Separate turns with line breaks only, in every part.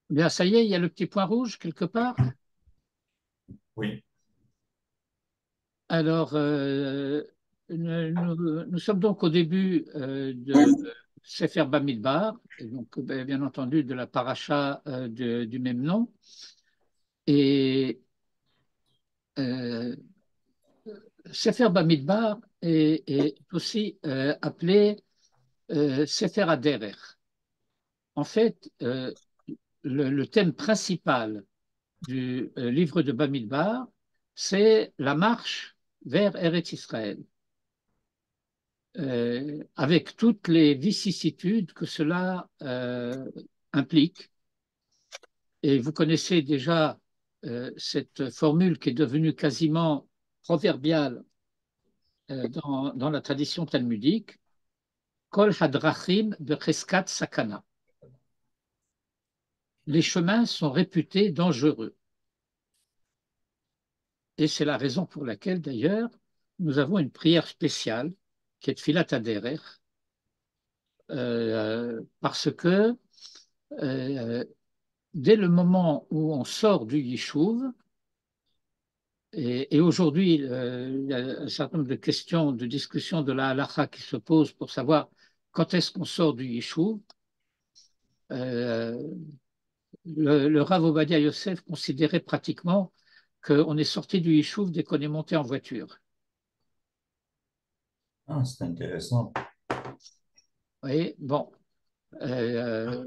Bien, ça y est, il y a le petit point rouge quelque part.
Oui.
Alors, nous sommes donc au début de Sefer Bamidbar, et donc bien entendu de la paracha du même nom. Et euh, Sefer Bamidbar est aussi appelé Sefer Aderer. En fait, le thème principal du livre de Bamidbar, c'est la marche vers Eretz Israël, avec toutes les vicissitudes que cela implique. Et vous connaissez déjà cette formule qui est devenue quasiment proverbiale dans la tradition talmudique, Kol hadrachim becheskat sakana. Les chemins sont réputés dangereux. Et c'est la raison pour laquelle, d'ailleurs, nous avons une prière spéciale qui est Tfilat Haderech, parce que euh, dès le moment où on sort du Yishuv, et aujourd'hui, il y a un certain nombre de questions, de discussions de la halakha qui se posent pour savoir quand est-ce qu'on sort du Yishuv. Euh, le Rav Ovadia Yosef considérait pratiquement qu'on est sorti du Yishuv dès qu'on est monté en voiture.
Ah, c'est intéressant.
Vous voyez, bon, euh,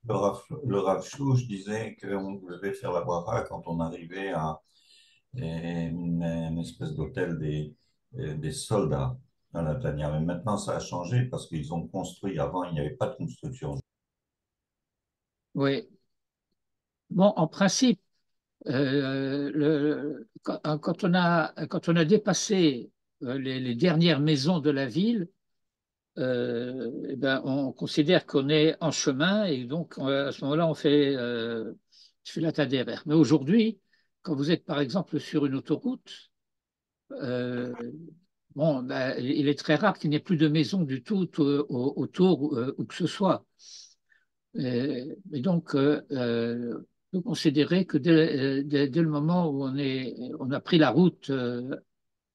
Le Rav Shouch disait qu'on devait faire la bracha quand on arrivait à une espèce d'hôtel des soldats dans la Tania. Mais maintenant, ça a changé parce qu'ils ont construit. Avant, il n'y avait pas de construction.
oui. Bon, en principe, quand on a dépassé les dernières maisons de la ville, eh ben, on considère qu'on est en chemin et donc à ce moment-là, on fait la Taderer. Mais aujourd'hui, quand vous êtes par exemple sur une autoroute, euh, bon, ben, il est très rare qu'il n'y ait plus de maisons du tout autour où que ce soit. Et donc, on peut considérer que dès le moment où on a pris la route,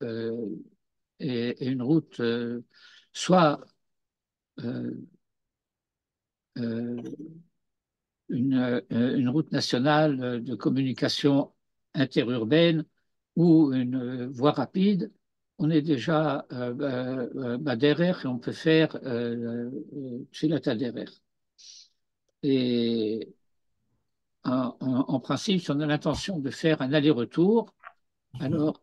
euh, et une route soit euh, euh, une route nationale de communication interurbaine ou une voie rapide, on est déjà derrière et on peut faire Tfilat Haderech. Et en principe, si on a l'intention de faire un aller-retour, alors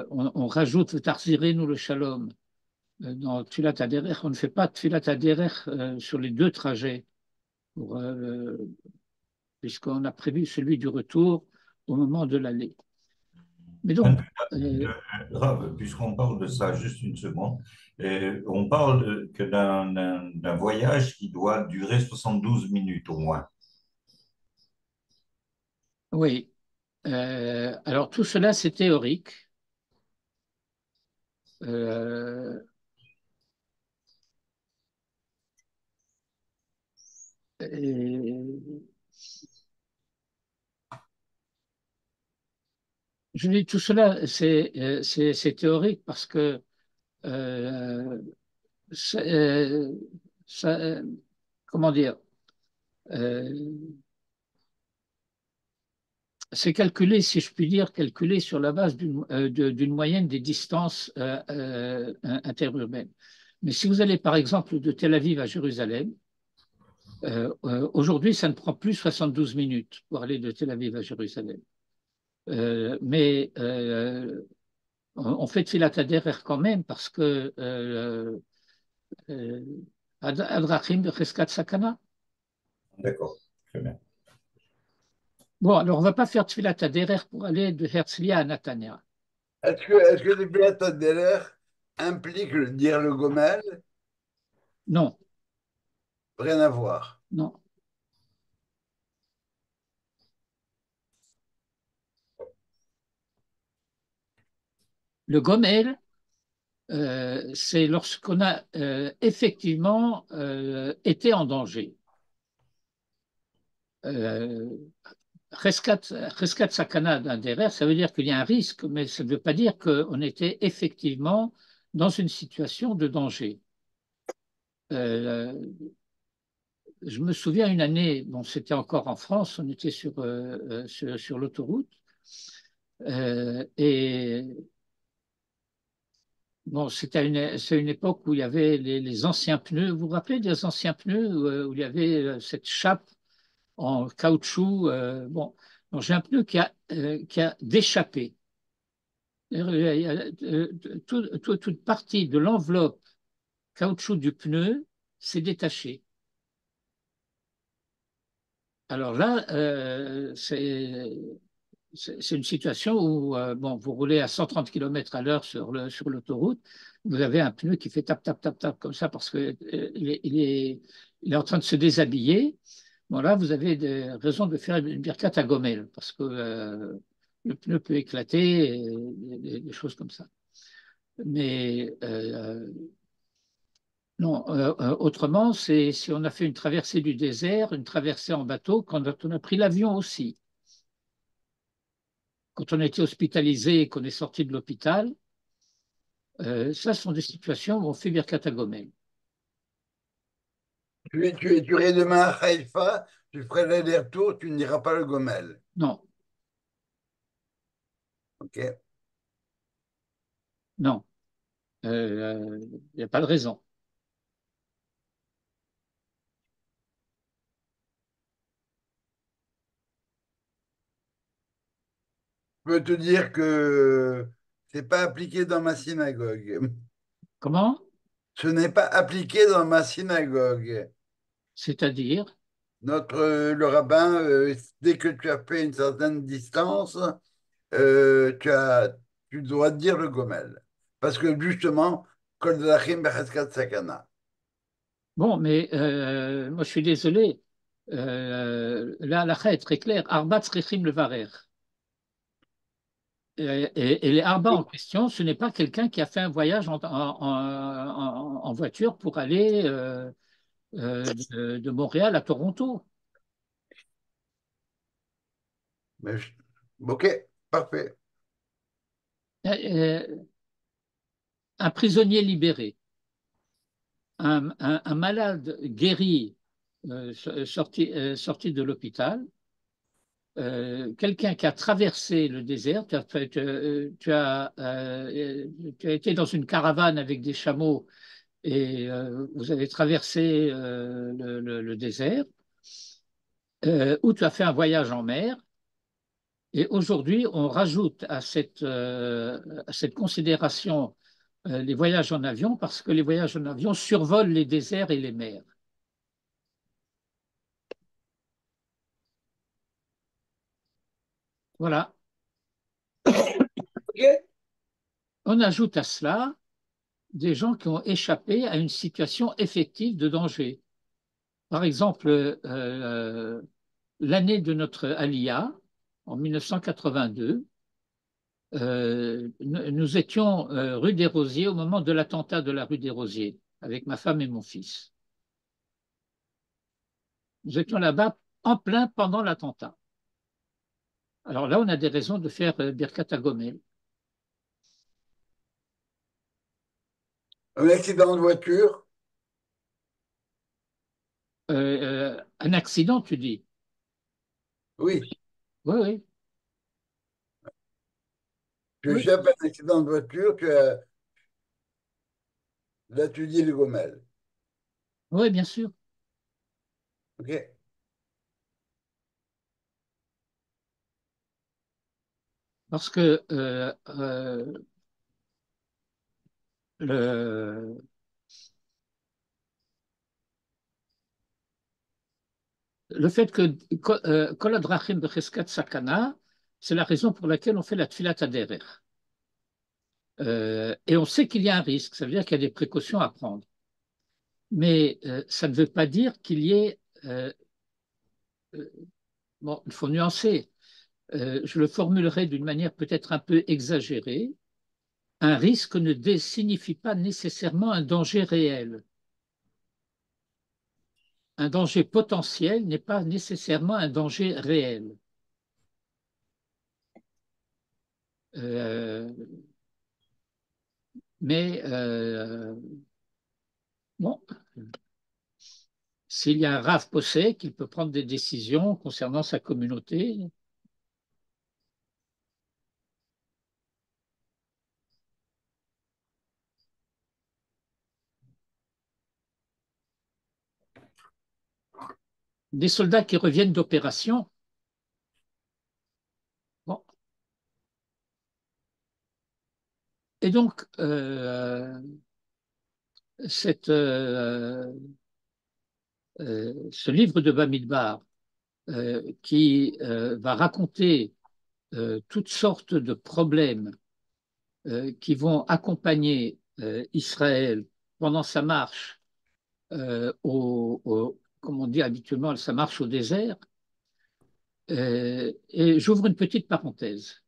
on rajoute le Tarzirenu ou le Shalom dans Tfilat Haderech. On ne fait pas Tfilat Haderech sur les deux trajets, pour, puisqu'on a prévu celui du retour au moment de l'aller. Mais donc,
Rav, puisqu'on parle de ça, juste une seconde, on parle que d'un voyage qui doit durer 72 minutes au moins.
oui, alors tout cela, c'est théorique. Euh, et je dis tout cela, c'est théorique parce que euh, c'est, ça, comment dire, euh, c'est calculé, si je puis dire, calculé sur la base d'une moyenne des distances interurbaines. Mais si vous allez par exemple de Tel Aviv à Jérusalem, aujourd'hui, ça ne prend plus 72 minutes pour aller de Tel Aviv à Jérusalem. Mais on fait Tfilat Haderer quand même parce que euh, Adrachim de Cheskat Sakana.
D'accord, très bien.
Bon, alors on ne va pas faire Tfilat Haderer pour aller de Herzliya à Natania.
Est-ce que le pilote derrière implique le dire le Gomel?
Non,
Rien à voir.
non. Le Gomel, c'est lorsqu'on a effectivement été en danger. Euh, Rescat sakana d'un derrière, ça veut dire qu'il y a un risque, mais ça ne veut pas dire qu'on était effectivement dans une situation de danger. Euh, je me souviens une année, bon, c'était encore en France, on était sur l'autoroute, et bon, c'est une époque où il y avait les anciens pneus. Vous vous rappelez des anciens pneus où il y avait cette chape en caoutchouc. Bon, donc j'ai un pneu qui a déchappé. Toute partie de l'enveloppe caoutchouc du pneu s'est détachée. Alors là, c'est une situation où bon, vous roulez à 130 km à l'heure sur l'autoroute, vous avez un pneu qui fait tap, tap, tap, tap comme ça parce qu'il il est en train de se déshabiller. Bon, là, vous avez des raisons de faire une birkate à Gomel parce que le pneu peut éclater, et des choses comme ça. Mais non, autrement, c'est si on a fait une traversée du désert, une traversée en bateau, quand on a pris l'avion aussi. Quand on a été hospitalisé et qu'on est sorti de l'hôpital, ça ce sont des situations où on fait Birkat Gomel.
Tu irais demain à Haïfa, tu ferais l'aller-retour, tu n'iras pas le Gomel.
Non,
Ok.
non, il n'y a pas de raison.
Je peux te dire que c'est pas appliqué dans ma synagogue.
Comment?
Ce n'est pas appliqué dans ma synagogue.
C'est-à-dire,
Le rabbin, dès que tu as fait une certaine distance, tu tu dois dire le Gomel. Parce que justement, Kol Drachim Becheskat Sakana.
bon, mais moi je suis désolé, là la est très claire, Arbat Tzrichim Levarer. Et les Arba en question, ce n'est pas quelqu'un qui a fait un voyage en voiture pour aller de Montréal à Toronto.
Mais ok, parfait.
Euh, un prisonnier libéré, un malade guéri, sorti de l'hôpital, quelqu'un qui a traversé le désert, tu as été dans une caravane avec des chameaux et vous avez traversé le désert, ou tu as fait un voyage en mer. Et aujourd'hui, on rajoute à cette considération les voyages en avion parce que les voyages en avion survolent les déserts et les mers. Voilà.
Ok.
On ajoute à cela des gens qui ont échappé à une situation effective de danger. Par exemple, l'année de notre Aliyah, en 1982, nous étions rue des Rosiers au moment de l'attentat de la rue des Rosiers avec ma femme et mon fils. Nous étions là-bas en plein pendant l'attentat. Alors là, on a des raisons de faire Birkat Gomel.
Un accident de voiture,
Un accident, tu dis?
oui.
Oui, oui,
Tu
oui,
échappes à un accident de voiture, là tu dis le Gomel.
oui, bien sûr.
Ok.
Parce que le, le fait que Kol Hadrachim Becheskat Sakana, c'est la raison pour laquelle on fait la Tfilat Aderer. Et on sait qu'il y a un risque, ça veut dire qu'il y a des précautions à prendre. Mais ça ne veut pas dire qu'il y ait. Bon, il faut nuancer. Je le formulerai d'une manière peut-être un peu exagérée. Un risque ne signifie pas nécessairement un danger réel. un danger potentiel n'est pas nécessairement un danger réel. Euh, mais bon, s'il y a un Rav Possé qui peut prendre des décisions concernant sa communauté, des soldats qui reviennent d'opération, bon. Et donc, ce livre de Bamidbar qui va raconter toutes sortes de problèmes qui vont accompagner Israël pendant sa marche comme on dit habituellement, sa marche au désert. Et j'ouvre une petite parenthèse.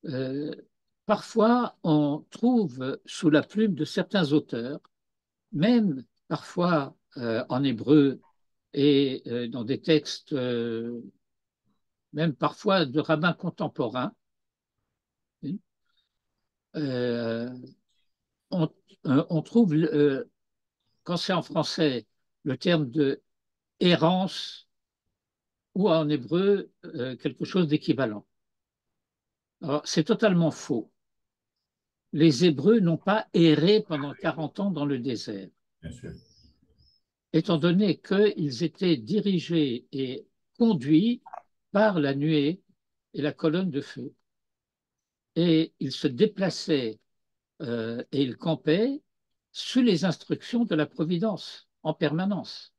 Euh, Parfois, on trouve sous la plume de certains auteurs, même parfois en hébreu et dans des textes, même parfois de rabbins contemporains, euh, on, on trouve, quand c'est en français, le terme de errance ou en hébreu quelque chose d'équivalent. Alors, c'est totalement faux. Les Hébreux n'ont pas erré pendant 40 ans dans le désert,
Bien sûr.
étant donné qu'ils étaient dirigés et conduits par la nuée et la colonne de feu. Et ils se déplaçaient et ils campaient sous les instructions de la Providence en permanence.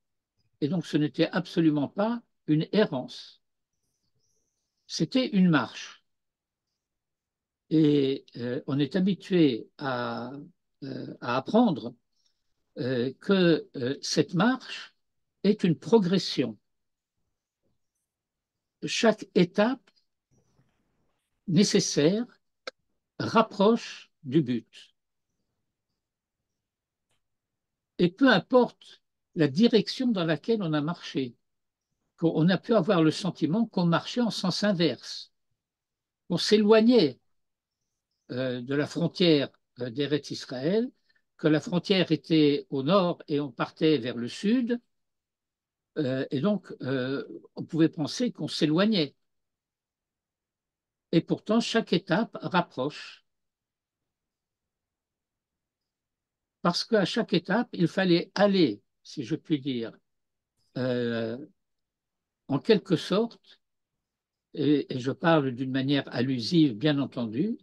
Et donc ce n'était absolument pas une errance, c'était une marche. Et on est habitué à apprendre que cette marche est une progression. Chaque étape nécessaire rapproche du but. Et peu importe la direction dans laquelle on a marché, on a pu avoir le sentiment qu'on marchait en sens inverse, qu'on s'éloignait de la frontière d'Eretz Israël, que la frontière était au nord et on partait vers le sud, et donc on pouvait penser qu'on s'éloignait. Et pourtant, chaque étape rapproche. Parce qu'à chaque étape, il fallait aller, si je puis dire, euh, en quelque sorte, et je parle d'une manière allusive, bien entendu,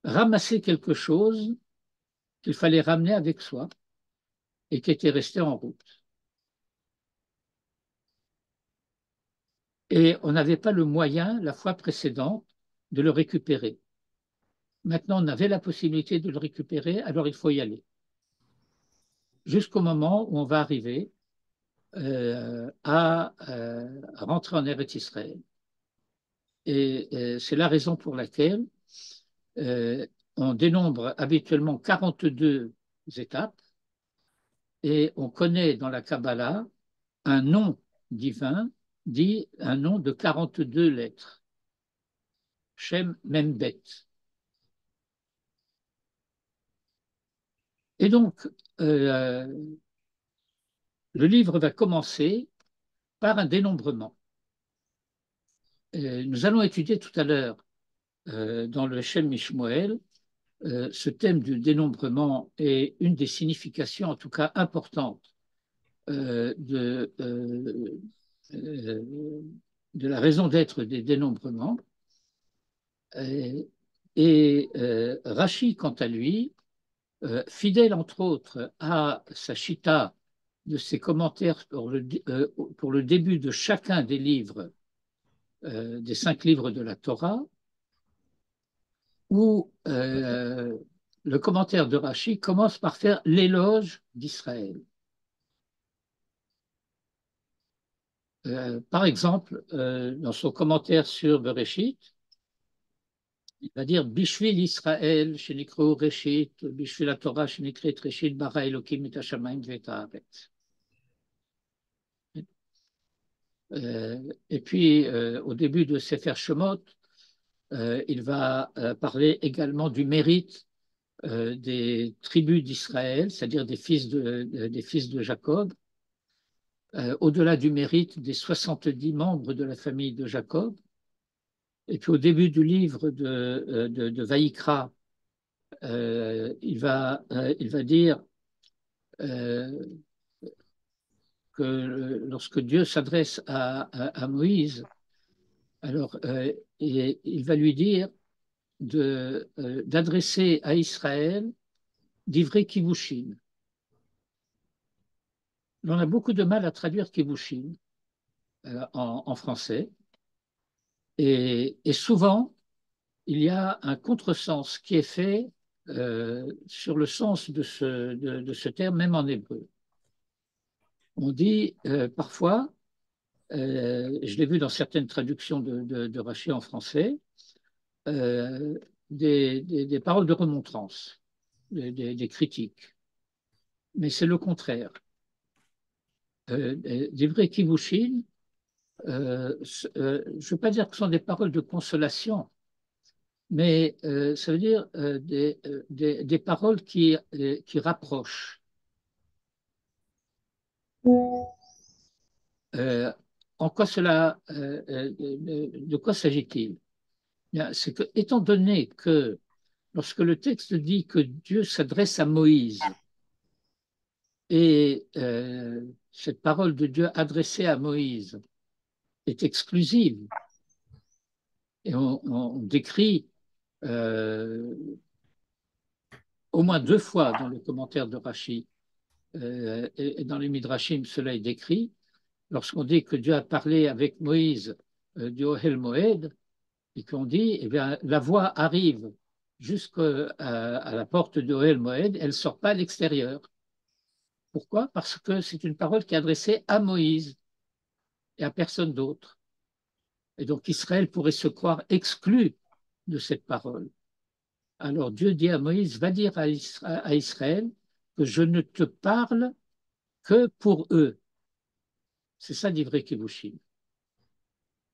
ramasser quelque chose qu'il fallait ramener avec soi et qui était resté en route. Et on n'avait pas le moyen, la fois précédente, de le récupérer. Maintenant, on avait la possibilité de le récupérer, alors il faut y aller. Jusqu'au moment où on va arriver à rentrer en Eretz Israël. Et c'est la raison pour laquelle on dénombre habituellement 42 étapes et on connaît dans la Kabbalah un nom divin dit un nom de 42 lettres. Shem Membet. Et donc, le livre va commencer par un dénombrement. Nous allons étudier tout à l'heure dans le Shem Mishmoel ce thème du dénombrement est une des significations, en tout cas importantes, de la raison d'être des dénombrements. Et Rashi, quant à lui, fidèle entre autres à sa chita de ses commentaires pour le début de chacun des livres, des 5 livres de la Torah, où le commentaire de Rashi commence par faire l'éloge d'Israël. Par exemple, dans son commentaire sur Bereshit, il va dire Bishvil Israël, shenikru Reshit, Bishvil la Torah, shenikret Reshit, bara Elokim et Hashamayim ve'et haaretz. Et puis, au début de Sefer Shemot, il va parler également du mérite des tribus d'Israël, c'est-à-dire des fils de Jacob, au-delà du mérite des 70 membres de la famille de Jacob. Et puis au début du livre de Vaïkra, il va dire que lorsque Dieu s'adresse à Moïse, alors il va lui dire d'adresser à Israël d'Ivrei Kivushin. On a beaucoup de mal à traduire Kivushin en français. Et souvent, il y a un contresens qui est fait sur le sens de ce terme, même en hébreu. On dit parfois, je l'ai vu dans certaines traductions de Rachi en français, euh, des paroles de remontrance, des critiques. Mais c'est le contraire. Des vrais kivushin, je ne veux pas dire que ce sont des paroles de consolation, mais ça veut dire des paroles qui rapprochent. Euh, en quoi cela, de quoi s'agit-il? C'est que, étant donné que lorsque le texte dit que Dieu s'adresse à Moïse et cette parole de Dieu adressée à Moïse est exclusive, et on décrit euh, au moins deux fois dans le commentaire de Rachi et dans les Midrashim, cela est décrit, lorsqu'on dit que Dieu a parlé avec Moïse du Ohel Moed, et qu'on dit, eh bien, la voix arrive jusqu'à la porte de Ohel Moed, elle ne sort pas à l'extérieur. Pourquoi? Parce que c'est une parole qui est adressée à Moïse et à personne d'autre. Et donc Israël pourrait se croire exclu de cette parole. Alors Dieu dit à Moïse, va dire à Israël que je ne te parle que pour eux. C'est ça d'Ivrei Kibushim.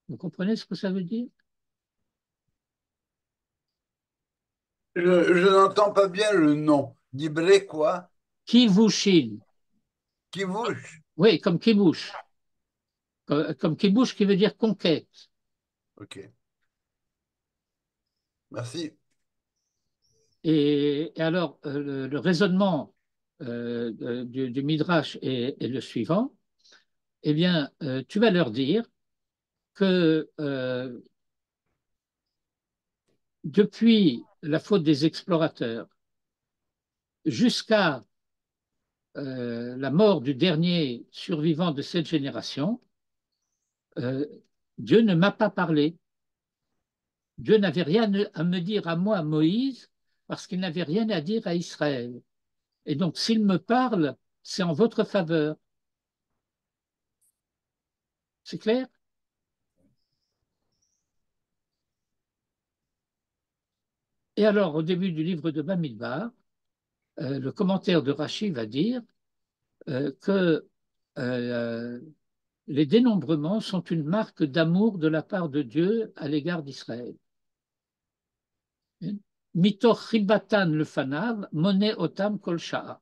Vous comprenez ce que ça veut dire?
Je n'entends pas bien le nom. Dibré quoi?
Kivushin.
Kivouche.
Oui, comme kibush. Comme kibush qui veut dire conquête.
Ok, merci.
Et alors, le raisonnement du Midrash est le suivant. Eh bien, tu vas leur dire que depuis la faute des explorateurs jusqu'à la mort du dernier survivant de cette génération, euh, Dieu ne m'a pas parlé. Dieu n'avait rien à me dire à moi, Moïse, parce qu'il n'avait rien à dire à Israël. Et donc, s'il me parle, c'est en votre faveur. C'est clair? Et alors, au début du livre de Bamidbar, le commentaire de Rachi va dire que euh, les dénombrements sont une marque d'amour de la part de Dieu à l'égard d'Israël. Mitoch ribatan le fanav, moné otam kol sha'a.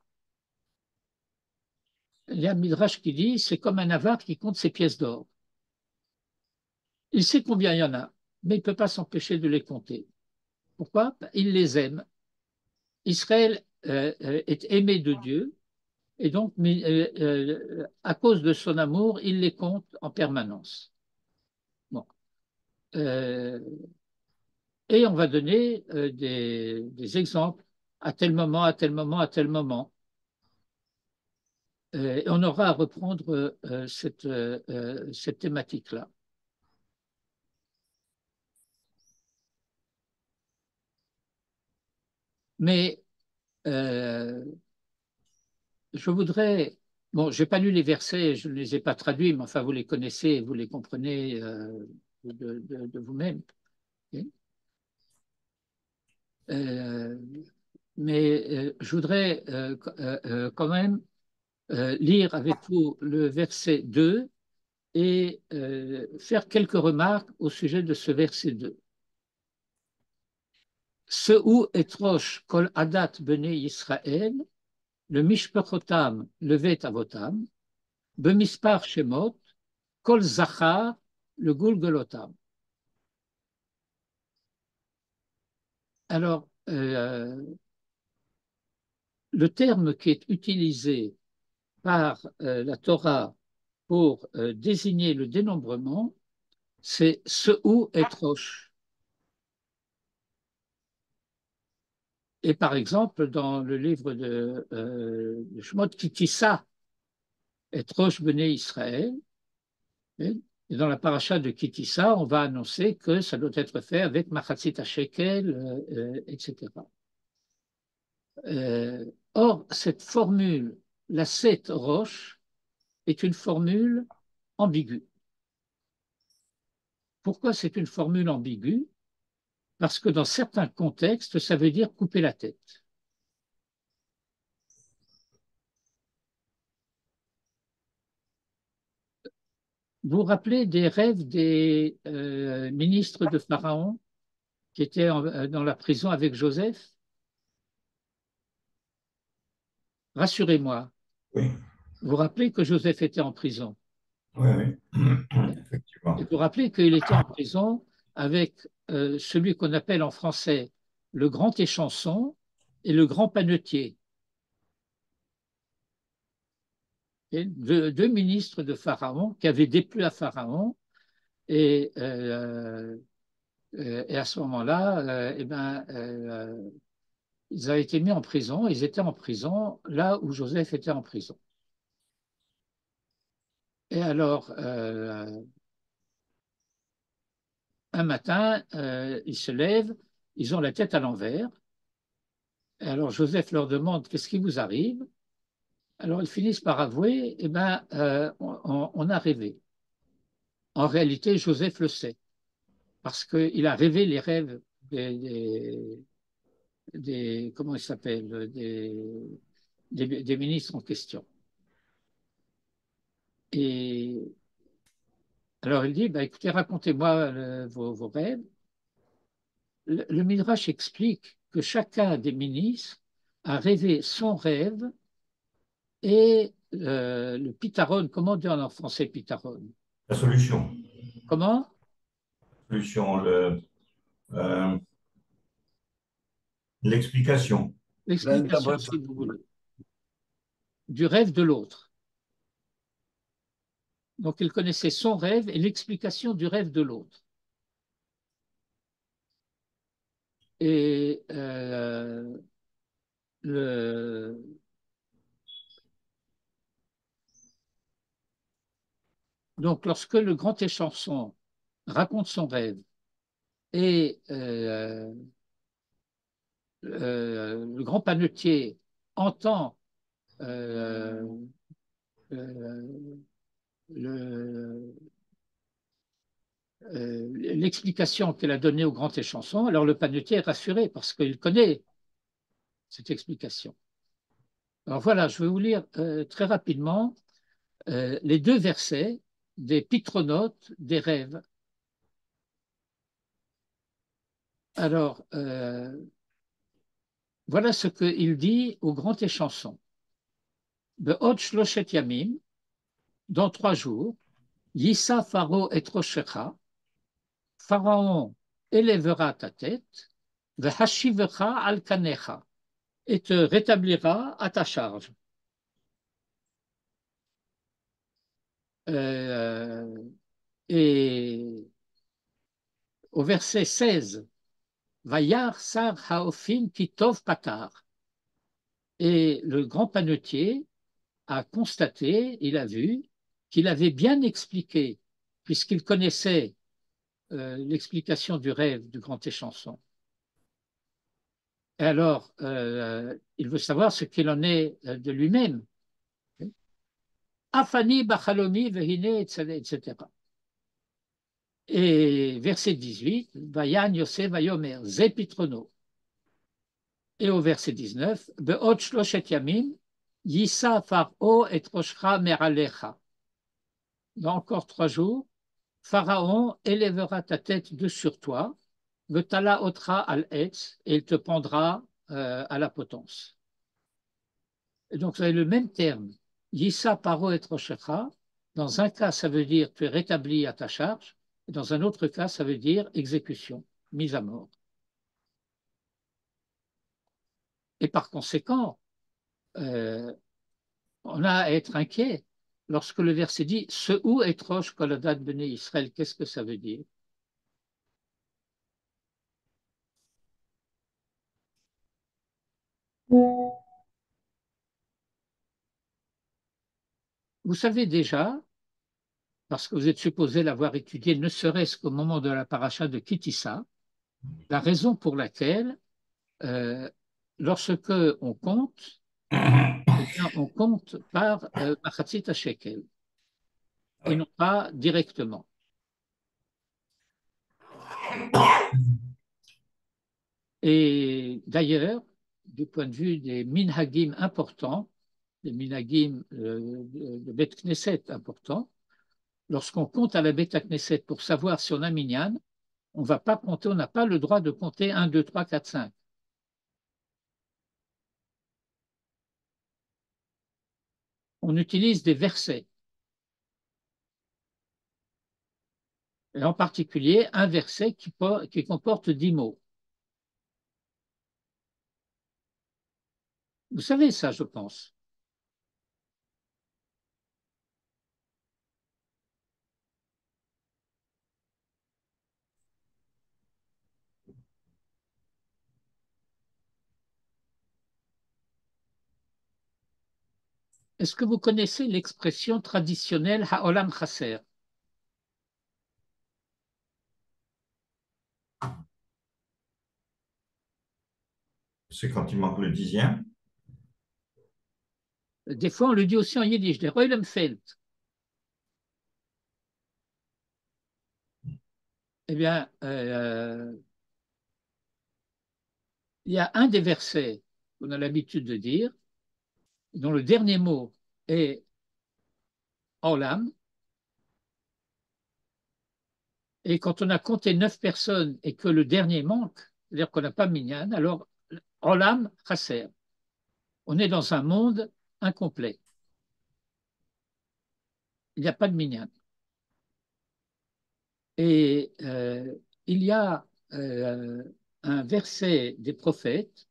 Il y a un midrash qui dit c'est comme un avare qui compte ses pièces d'or. Il sait combien il y en a, mais il ne peut pas s'empêcher de les compter. Pourquoi? Il les aime. Israël est aimé de Dieu, et donc, à cause de son amour, il les compte en permanence. Bon. Euh, et on va donner des exemples à tel moment, à tel moment, à tel moment. Et on aura à reprendre cette thématique-là. Mais euh, je voudrais, bon, je n'ai pas lu les versets, je ne les ai pas traduits, mais enfin, vous les connaissez, vous les comprenez de vous-même. Okay. Euh, mais je voudrais quand même lire avec vous le verset 2 et faire quelques remarques au sujet de ce verset 2. Seu et rosh kol adat bene Yisraël, le mishpachotam levet avotam, bemispar shemot, kol zachar, le gulgolotam. Alors, le terme qui est utilisé par la Torah pour désigner le dénombrement, c'est Seu et rosh. Et par exemple, dans le livre de Shemot, Kitissa et rosh bene Israël, et dans la paracha de Kitissa, on va annoncer que ça doit être fait avec Machatzit HaShekel, etc. Or, cette formule, la Set Rosh, est une formule ambiguë. Pourquoi c'est une formule ambiguë? Parce que dans certains contextes, ça veut dire couper la tête. Vous vous rappelez des rêves des ministres de Pharaon qui étaient dans la prison avec Joseph? Rassurez-moi,
Oui,
vous vous rappelez que Joseph était en prison?
oui, oui,
Et
effectivement.
vous vous rappelez qu'il était en prison avec celui qu'on appelle en français le grand échanson et le grand panetier. Et deux ministres de Pharaon qui avaient déplu à Pharaon et, et à ce moment-là, ils avaient été mis en prison. Ils étaient en prison là où Joseph était en prison. Et alors, un matin, ils se lèvent, ils ont la tête à l'envers. Et alors Joseph leur demande qu'est-ce qui vous arrive. Alors ils finissent par avouer, on a rêvé. En réalité, Joseph le sait, parce qu'il a rêvé les rêves comment il s'appelle, des ministres en question. Et alors il dit, bah, écoutez, racontez-moi vos rêves. Le Midrash explique que chacun des ministres a rêvé son rêve et le pitaron, comment dire en français pitaron?
La solution.
Comment?
Solution, euh, l'explication.
L'explication, si
L'interprétation.
vous voulez, du rêve de l'autre. Donc, il connaissait son rêve et l'explication du rêve de l'autre. Et le, donc, lorsque le grand échanson raconte son rêve et le grand panetier entend euh, le, l'explication qu'elle a donnée au grand échanson, alors le panetier est rassuré parce qu'il connaît cette explication. Alors voilà, je vais vous lire très rapidement les deux versets des pitronotes des rêves. Alors, voilà ce qu'il dit au grand échanson. Be'od shloshet yamim, dans 3 jours, Yissa Pharaon et Roshecha, Pharaon élèvera ta tête, Vehashivecha al kanecha, et te rétablira à ta charge. Et au verset 16, Vayar sar haofim kitov patar. Et le grand panetier a constaté, il a vu, qu'il avait bien expliqué, puisqu'il connaissait l'explication du rêve du grand échanson. Et alors, il veut savoir ce qu'il en est de lui-même. Afani bachalomi vehine, etc. Et verset 18, Vayan Yosef Vayomer, Zepitrono. Et au verset 19, Be'ot shloshet yamim, Yissa far'o et roshcha meralecha. dans encore 3 jours, Pharaon élèvera ta tête de sur toi, Vetala otra al etz, et il te pendra à la potence. Et donc, vous avez le même terme, Yissa paro et rochecha. Dans un cas, ça veut dire tu es rétabli à ta charge, et dans un autre cas, ça veut dire exécution, mise à mort. Et par conséquent, on a à être inquiet lorsque le verset dit ce où est roche koladat bene Israël, qu'est-ce que ça veut dire? Vous savez déjà, parce que vous êtes supposé l'avoir étudié, ne serait-ce qu'au moment de la paracha de Kitissa, la raison pour laquelle, lorsque on compte, eh bien, on compte par Machatzit HaShekel et non pas directement. Et d'ailleurs, du point de vue des minhagim importants, des minhagim de Bet Knesset importants, lorsqu'on compte à la Bet Knesset pour savoir si on a minyan, on va pas compter, on n'a pas le droit de compter 1, 2, 3, 4, 5. On utilise des versets. Et en particulier, un verset qui comporte 10 mots. Vous savez ça, je pense. Est-ce que vous connaissez l'expression traditionnelle Ha'olam Chaser?
C'est quand il manque le 10e.
Des fois, on le dit aussi en yiddish, des Reulemfeld. Eh bien, il y a un des versets qu'on a l'habitude de dire, dont le dernier mot est Olam. Et quand on a compté 9 personnes et que le dernier manque, c'est-à-dire qu'on n'a pas minyan, alors Olam Chaser. On est dans un monde incomplet. Il n'y a pas de minyan. Et il y a un verset des prophètes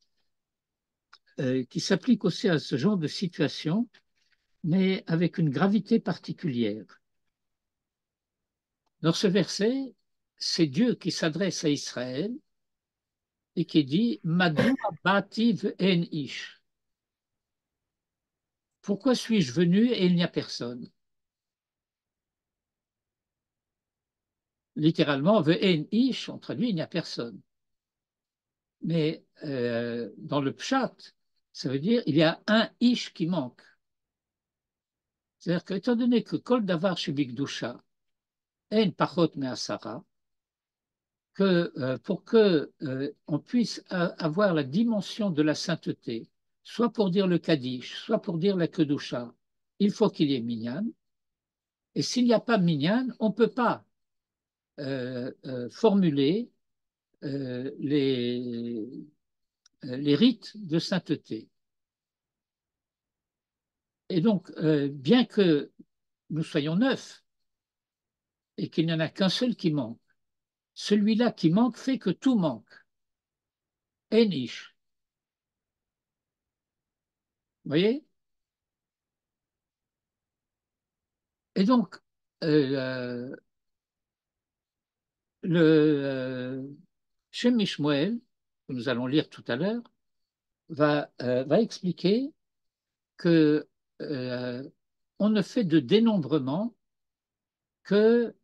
qui s'applique aussi à ce genre de situation, mais avec une gravité particulière. Dans ce verset, c'est Dieu qui s'adresse à Israël et qui dit Madou bativ en ish. Pourquoi suis-je venu et il n'y a personne? Littéralement, ve en ish, on traduit il n'y a personne. Mais dans le pshat, ça veut dire il y a un ish qui manque. C'est-à-dire qu'étant donné que kol davar shebikdusha en pachot me'asara, que pour que on puisse avoir la dimension de la sainteté, soit pour dire le Kaddish, soit pour dire la Kedusha, il faut qu'il y ait minyan. Et s'il n'y a pas minyan, on ne peut pas formuler les rites de sainteté. Et donc, bien que nous soyons 9 et qu'il n'y en a qu'un seul qui manque, celui-là qui manque fait que tout manque. Enish. Vous voyez? Et donc, le Shem Mishmuel, que nous allons lire tout à l'heure, va expliquer que on ne fait de dénombrement que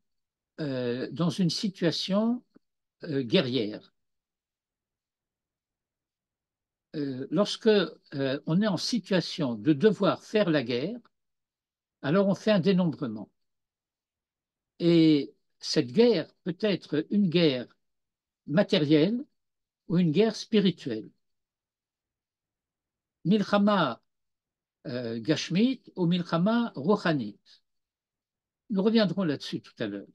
dans une situation guerrière. Lorsque on est en situation de devoir faire la guerre, alors on fait un dénombrement. Et cette guerre peut être une guerre matérielle ou une guerre spirituelle. Milchama Gashmit ou Milchama Rouhanit. nous reviendrons là-dessus tout à l'heure.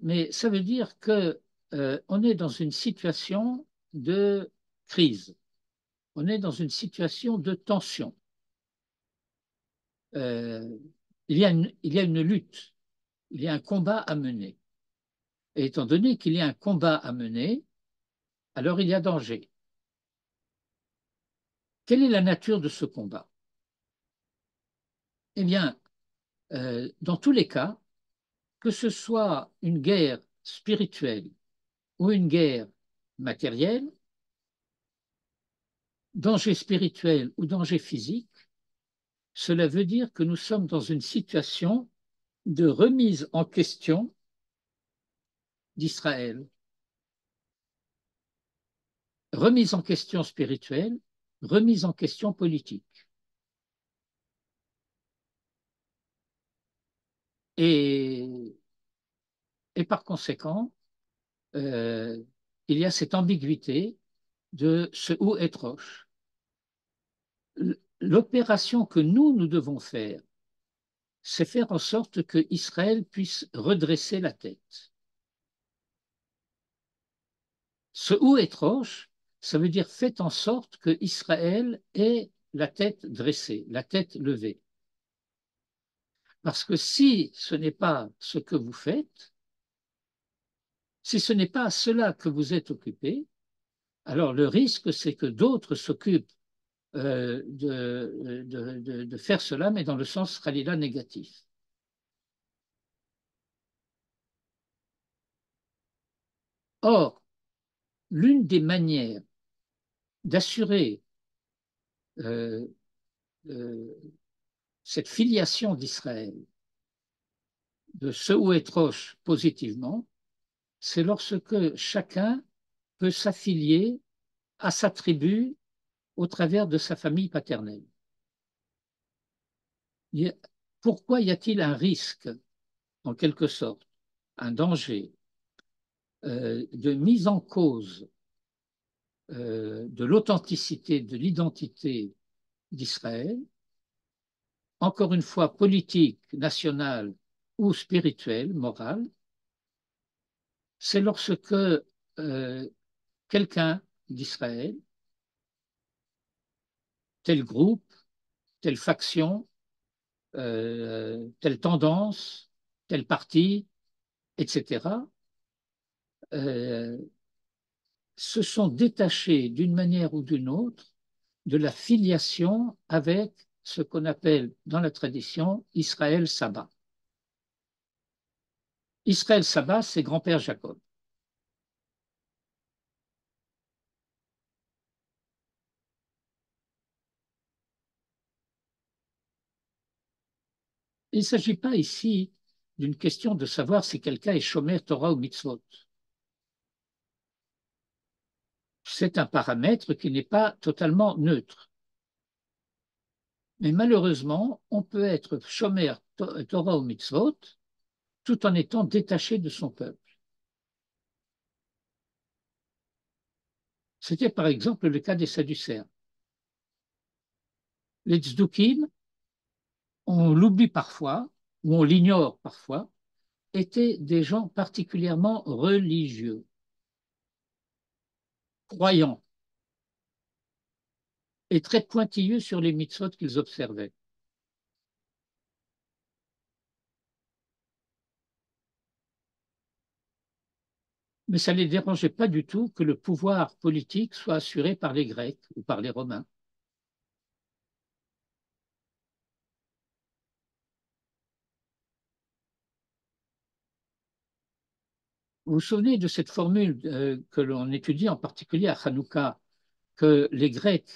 Mais ça veut dire que on est dans une situation de crise, on est dans une situation de tension. Il y a une lutte, il y a un combat à mener. Et étant donné qu'il y a un combat à mener, alors il y a danger. Quelle est la nature de ce combat? Eh bien, dans tous les cas, que ce soit une guerre spirituelle ou une guerre matérielle, danger spirituel ou danger physique, cela veut dire que nous sommes dans une situation de remise en question d'Israël. Remise en question spirituelle, remise en question politique. Et par conséquent, il y a cette ambiguïté de ce où est Roche. L'opération que nous devons faire, c'est faire en sorte que Israël puisse redresser la tête. Ce où est Roche, ça veut dire faites en sorte que Israël ait la tête dressée, la tête levée. Parce que si ce n'est pas ce que vous faites, si ce n'est pas à cela que vous êtes occupé, alors le risque, c'est que d'autres s'occupent de faire cela, mais dans le sens Khalila négatif. Or, l'une des manières d'assurer euh, euh, cette filiation d'Israël de ce où est Roche positivement, c'est lorsque chacun peut s'affilier à sa tribu au travers de sa famille paternelle. Pourquoi y a-t-il un risque, en quelque sorte, un danger de mise en cause de l'authenticité, de l'identité d'Israël, encore une fois politique, nationale ou spirituelle, morale, c'est lorsque quelqu'un d'Israël, tel groupe, telle faction, telle tendance, tel parti, etc., se sont détachés d'une manière ou d'une autre de la filiation avec ce qu'on appelle dans la tradition Israël Sabbat. Israël Sabbat, c'est grand-père Jacob. Il ne s'agit pas ici d'une question de savoir si quelqu'un est Shomer Torah ou Mitzvot. C'est un paramètre qui n'est pas totalement neutre. Mais malheureusement, on peut être Shomer Torah ou Mitzvot tout en étant détaché de son peuple. C'était par exemple le cas des Sadducéens. Les Tzdukim, on l'oublie parfois, ou on l'ignore parfois, étaient des gens particulièrement religieux, croyants, et très pointilleux sur les mitzvot qu'ils observaient. Mais ça ne les dérangeait pas du tout que le pouvoir politique soit assuré par les Grecs ou par les Romains. Vous vous souvenez de cette formule que l'on étudie en particulier à Hanouka, que les Grecs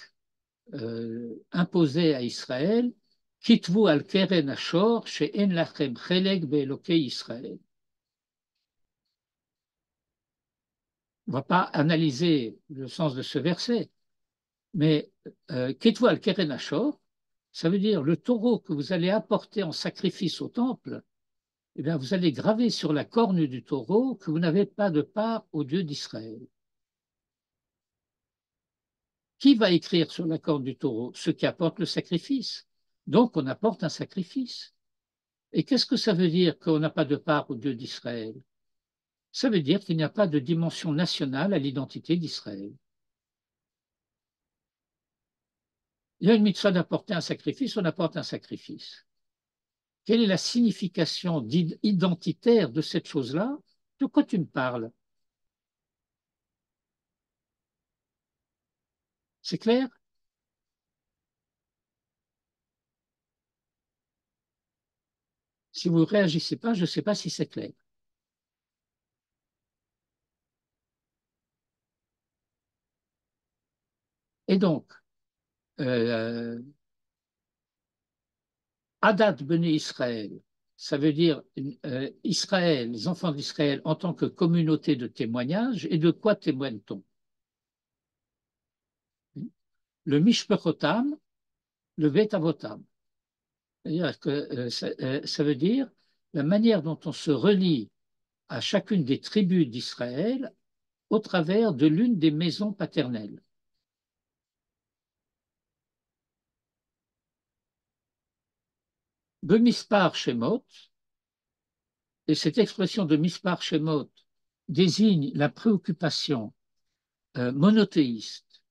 imposaient à Israël, Kitvu al keren ashor she'en lachem chelek be'elokei Israël. On ne va pas analyser le sens de ce verset, mais Kitvu al keren ashor, ça veut dire le taureau que vous allez apporter en sacrifice au temple, eh bien, vous allez graver sur la corne du taureau que vous n'avez pas de part au Dieu d'Israël. Qui va écrire sur la corne du taureau? Ceux qui apportent le sacrifice. Donc, on apporte un sacrifice. Et qu'est-ce que ça veut dire qu'on n'a pas de part ou deux d'Israël? Ça veut dire qu'il n'y a pas de dimension nationale à l'identité d'Israël. Il y a une mitzvah d'apporter un sacrifice, on apporte un sacrifice. Quelle est la signification identitaire de cette chose-là? De quoi tu me parles? C'est clair? Si vous ne réagissez pas, je ne sais pas si c'est clair. Et donc, euh, Adat Bene Israël, ça veut dire Israël, les enfants d'Israël en tant que communauté de témoignage. Et de quoi témoigne-t-on? Le Mishpechotam, le Bet Avotam. C'est-à-dire que ça veut dire la manière dont on se relie à chacune des tribus d'Israël au travers de l'une des maisons paternelles. Bemispar Shemot, et cette expression de Mispar Shemot désigne la préoccupation monothéiste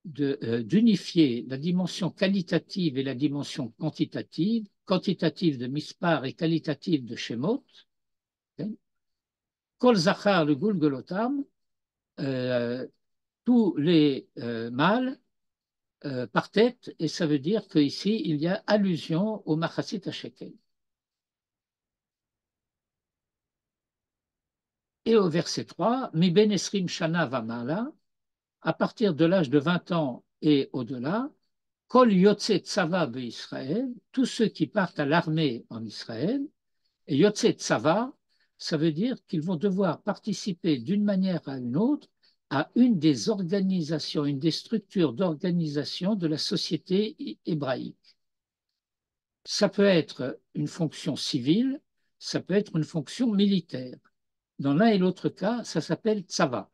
d'unifier la dimension qualitative et la dimension quantitative, quantitative de Mispar et qualitative de Shemot. Kol Zachar le Gulgolotam, tous les mâles par tête, et ça veut dire qu'ici, il y a allusion au Machasit HaShekel. Et au verset 3, Mi ben esrim shana vamala, à partir de l'âge de 20 ans et au-delà, Kol yotze tzava Israël, tous ceux qui partent à l'armée en Israël, et yotze tzava, ça veut dire qu'ils vont devoir participer d'une manière à une autre à une des organisations, une des structures d'organisation de la société hébraïque. Ça peut être une fonction civile, ça peut être une fonction militaire. Dans l'un et l'autre cas, ça s'appelle tsava,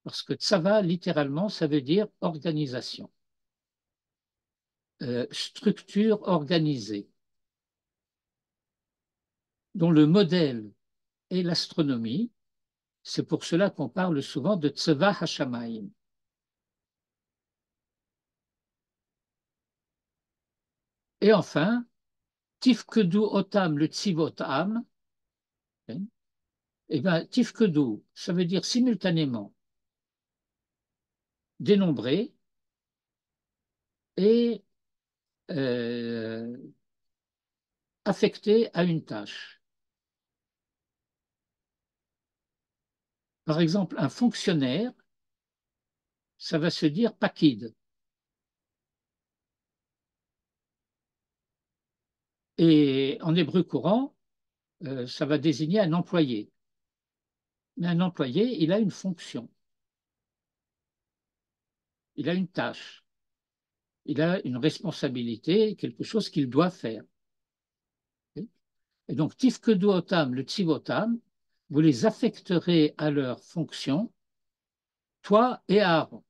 parce que tsava, littéralement, ça veut dire organisation, structure organisée, dont le modèle est l'astronomie. C'est pour cela qu'on parle souvent de tsava hashamayim. Et enfin, tifkedu otam le tzivotam, et bien tifkedu, ça veut dire simultanément dénombrer et affecté à une tâche. Par exemple, un fonctionnaire, ça va se dire pakid. Et en hébreu courant, ça va désigner un employé. Mais un employé, il a une fonction, il a une tâche, il a une responsabilité, quelque chose qu'il doit faire. Et donc, tifkedu otam, le tzivotam, vous les affecterez à leur fonction, toi et Aaron.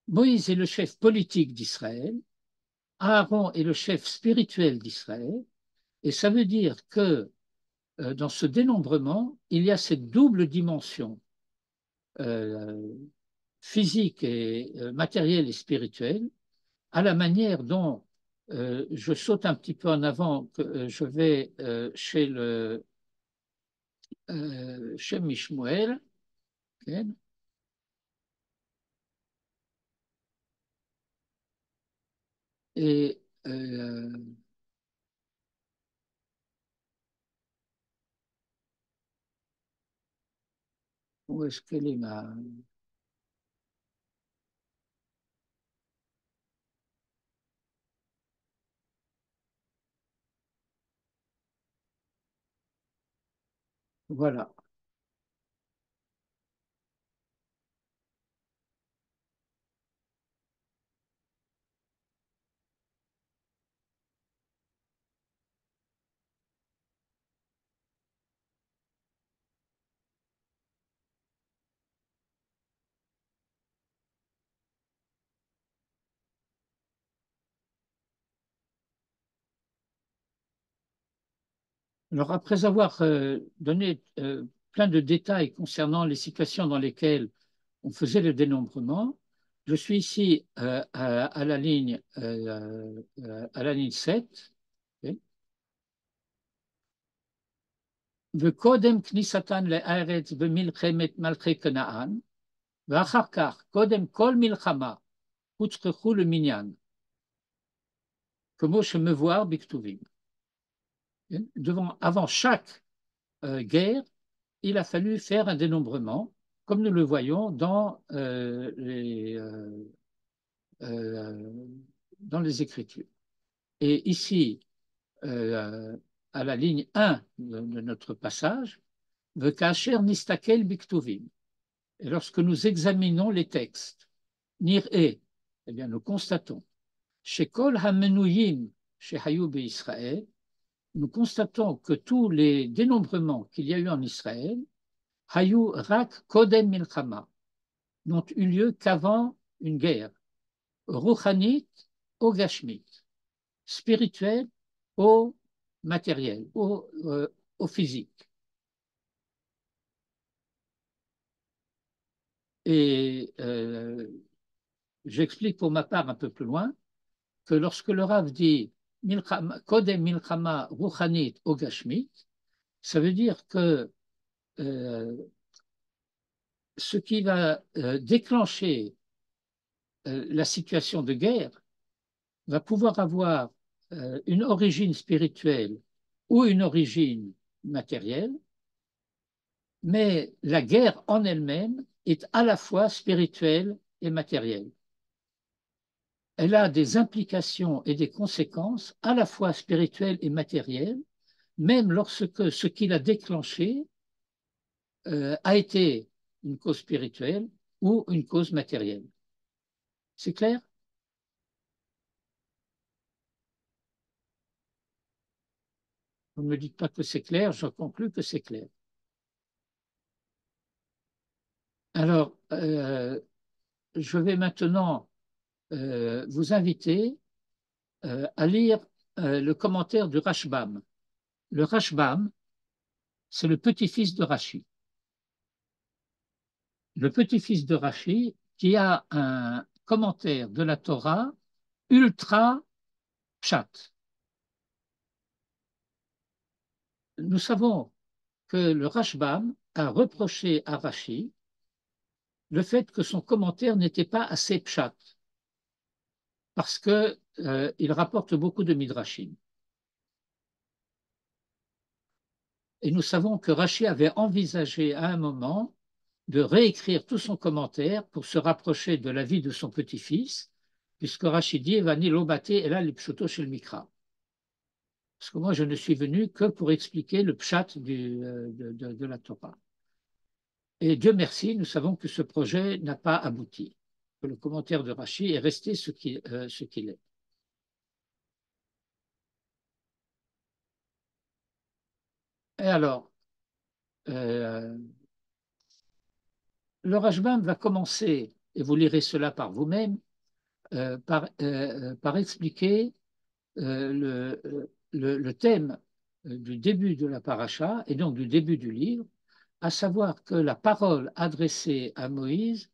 Moïse est le chef politique d'Israël, Aaron est le chef spirituel d'Israël, et ça veut dire que dans ce dénombrement, il y a cette double dimension euh, physique et matérielle et spirituelle, à la manière dont je saute un petit peu en avant, que je vais chez Mishmuel, okay, et où est-ce qu'elle est ma... Voilà. Alors, après avoir donné plein de détails concernant les situations dans lesquelles on faisait le dénombrement, je suis ici à la ligne 7. וקודם כניסתן לארץ במלחמת מלכי כנען, ואחר כך, קודם כל מלחמה, הוצרכו למניין, כמו שמבואר בכתובים. Avant chaque guerre, il a fallu faire un dénombrement, comme nous le voyons dans les Écritures. Et ici, à la ligne 1 de notre passage, Vekacher nistakel biktuvim. Et lorsque nous examinons les textes, nir'e, eh bien nous constatons, chez kol hamenuyim shehayu Israël, nous constatons que tous les dénombrements qu'il y a eu en Israël, hayu rak kodem milchama, n'ont eu lieu qu'avant une guerre, ruchanit au gashmit, spirituel au matériel, au physique. Et j'explique pour ma part un peu plus loin que lorsque le Rav dit Kodem Milchama Ruchanit Ogashmit, ça veut dire que ce qui va déclencher la situation de guerre va pouvoir avoir une origine spirituelle ou une origine matérielle, mais la guerre en elle-même est à la fois spirituelle et matérielle. Elle a des implications et des conséquences à la fois spirituelles et matérielles, même lorsque ce qui l'a déclenché a été une cause spirituelle ou une cause matérielle. C'est clair? Vous ne me dites pas que c'est clair, j'en conclus que c'est clair. Alors, je vais maintenant vous inviter à lire le commentaire du Rashbam. Le Rashbam, c'est le petit-fils de Rashi. Le petit-fils de Rashi qui a un commentaire de la Torah ultra pshat. Nous savons que le Rashbam a reproché à Rashi le fait que son commentaire n'était pas assez pshat, parce qu'il rapporte beaucoup de midrashim. Et nous savons que Rashi avait envisagé à un moment de réécrire tout son commentaire pour se rapprocher de la vie de son petit-fils, puisque Rashi dit Vani lobate et là les pshoto shel mikra. Parce que moi, je ne suis venu que pour expliquer le pshat de la Torah. Et Dieu merci, nous savons que ce projet n'a pas abouti, que le commentaire de Rashi est resté ce qu'il est. Et alors, le Rashbam va commencer, et vous lirez cela par vous-même, par expliquer le thème du début de la paracha, et donc du début du livre, à savoir que la parole adressée à Moïse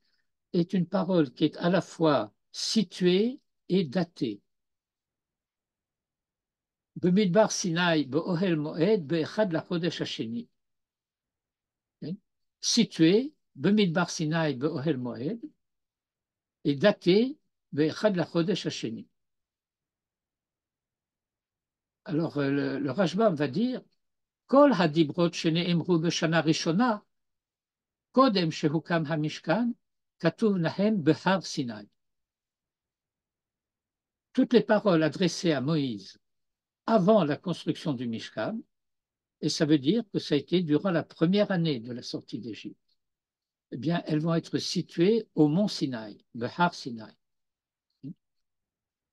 est une parole qui est à la fois située et datée. Bemidbar Sinaï, Be'ohel Moed, Be'echad Lachodesh Hasheni. Située, Bemidbar Sinaï, Be'ohel Moed, et datée, Be'echad Lachodesh Hasheni. Alors, le Rashbam va dire Kol hadibrot shene'emru b'shana rishona, kodem shehukam hamishkan, katuv nahem behar Sinaï. Toutes les paroles adressées à Moïse avant la construction du Mishkan, et ça veut dire que ça a été durant la première année de la sortie d'Égypte, eh bien, elles vont être situées au mont Sinaï, Behar Sinaï.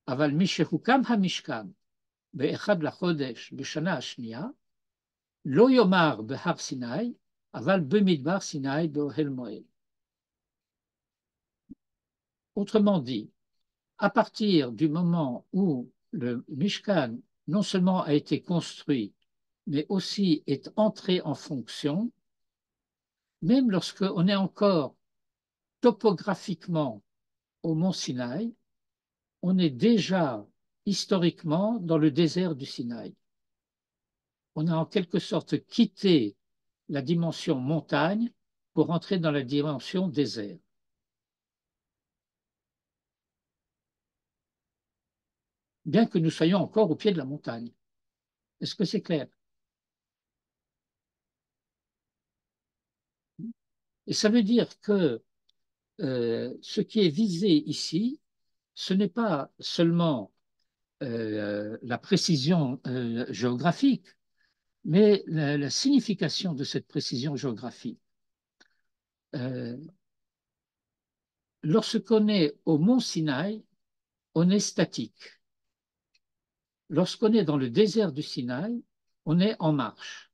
Aval mishehukam hamishkan, be'echad lachodesh, b'shana hashniya, lo yomar Behar Sinaï, aval bemidbar Sinaï, be'ohel moed. Autrement dit, à partir du moment où le Mishkan non seulement a été construit mais aussi est entré en fonction, même lorsqu'on est encore topographiquement au mont Sinaï, on est déjà historiquement dans le désert du Sinaï. On a en quelque sorte quitté la dimension montagne pour entrer dans la dimension désert. Bien que nous soyons encore au pied de la montagne. Est-ce que c'est clair? Et ça veut dire que ce qui est visé ici, ce n'est pas seulement la précision géographique, mais la signification de cette précision géographique. Lorsqu'on est au mont Sinaï, on est statique. Lorsqu'on est dans le désert du Sinaï, on est en marche.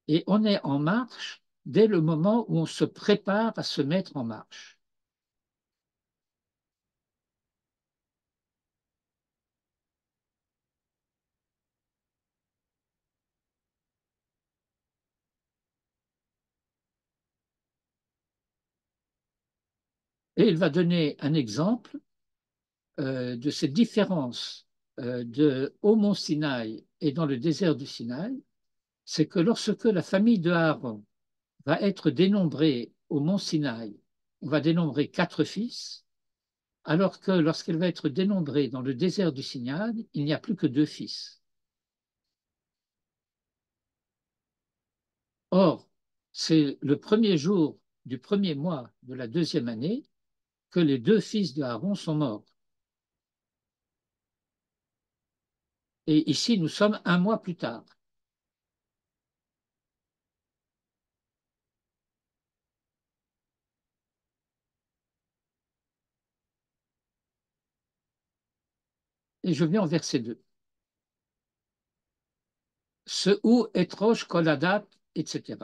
Et on est en marche dès le moment où on se prépare à se mettre en marche. Et il va donner un exemple de cette différence au mont Sinaï et dans le désert du Sinaï, c'est que lorsque la famille de Aaron va être dénombrée au mont Sinaï, on va dénombrer 4 fils, alors que lorsqu'elle va être dénombrée dans le désert du Sinaï, il n'y a plus que 2 fils. Or, c'est le premier jour du premier mois de la deuxième année que les 2 fils de Aaron sont morts. Et ici, nous sommes un mois plus tard. Et je viens au verset 2. Ce ou etrosh koladat, etc.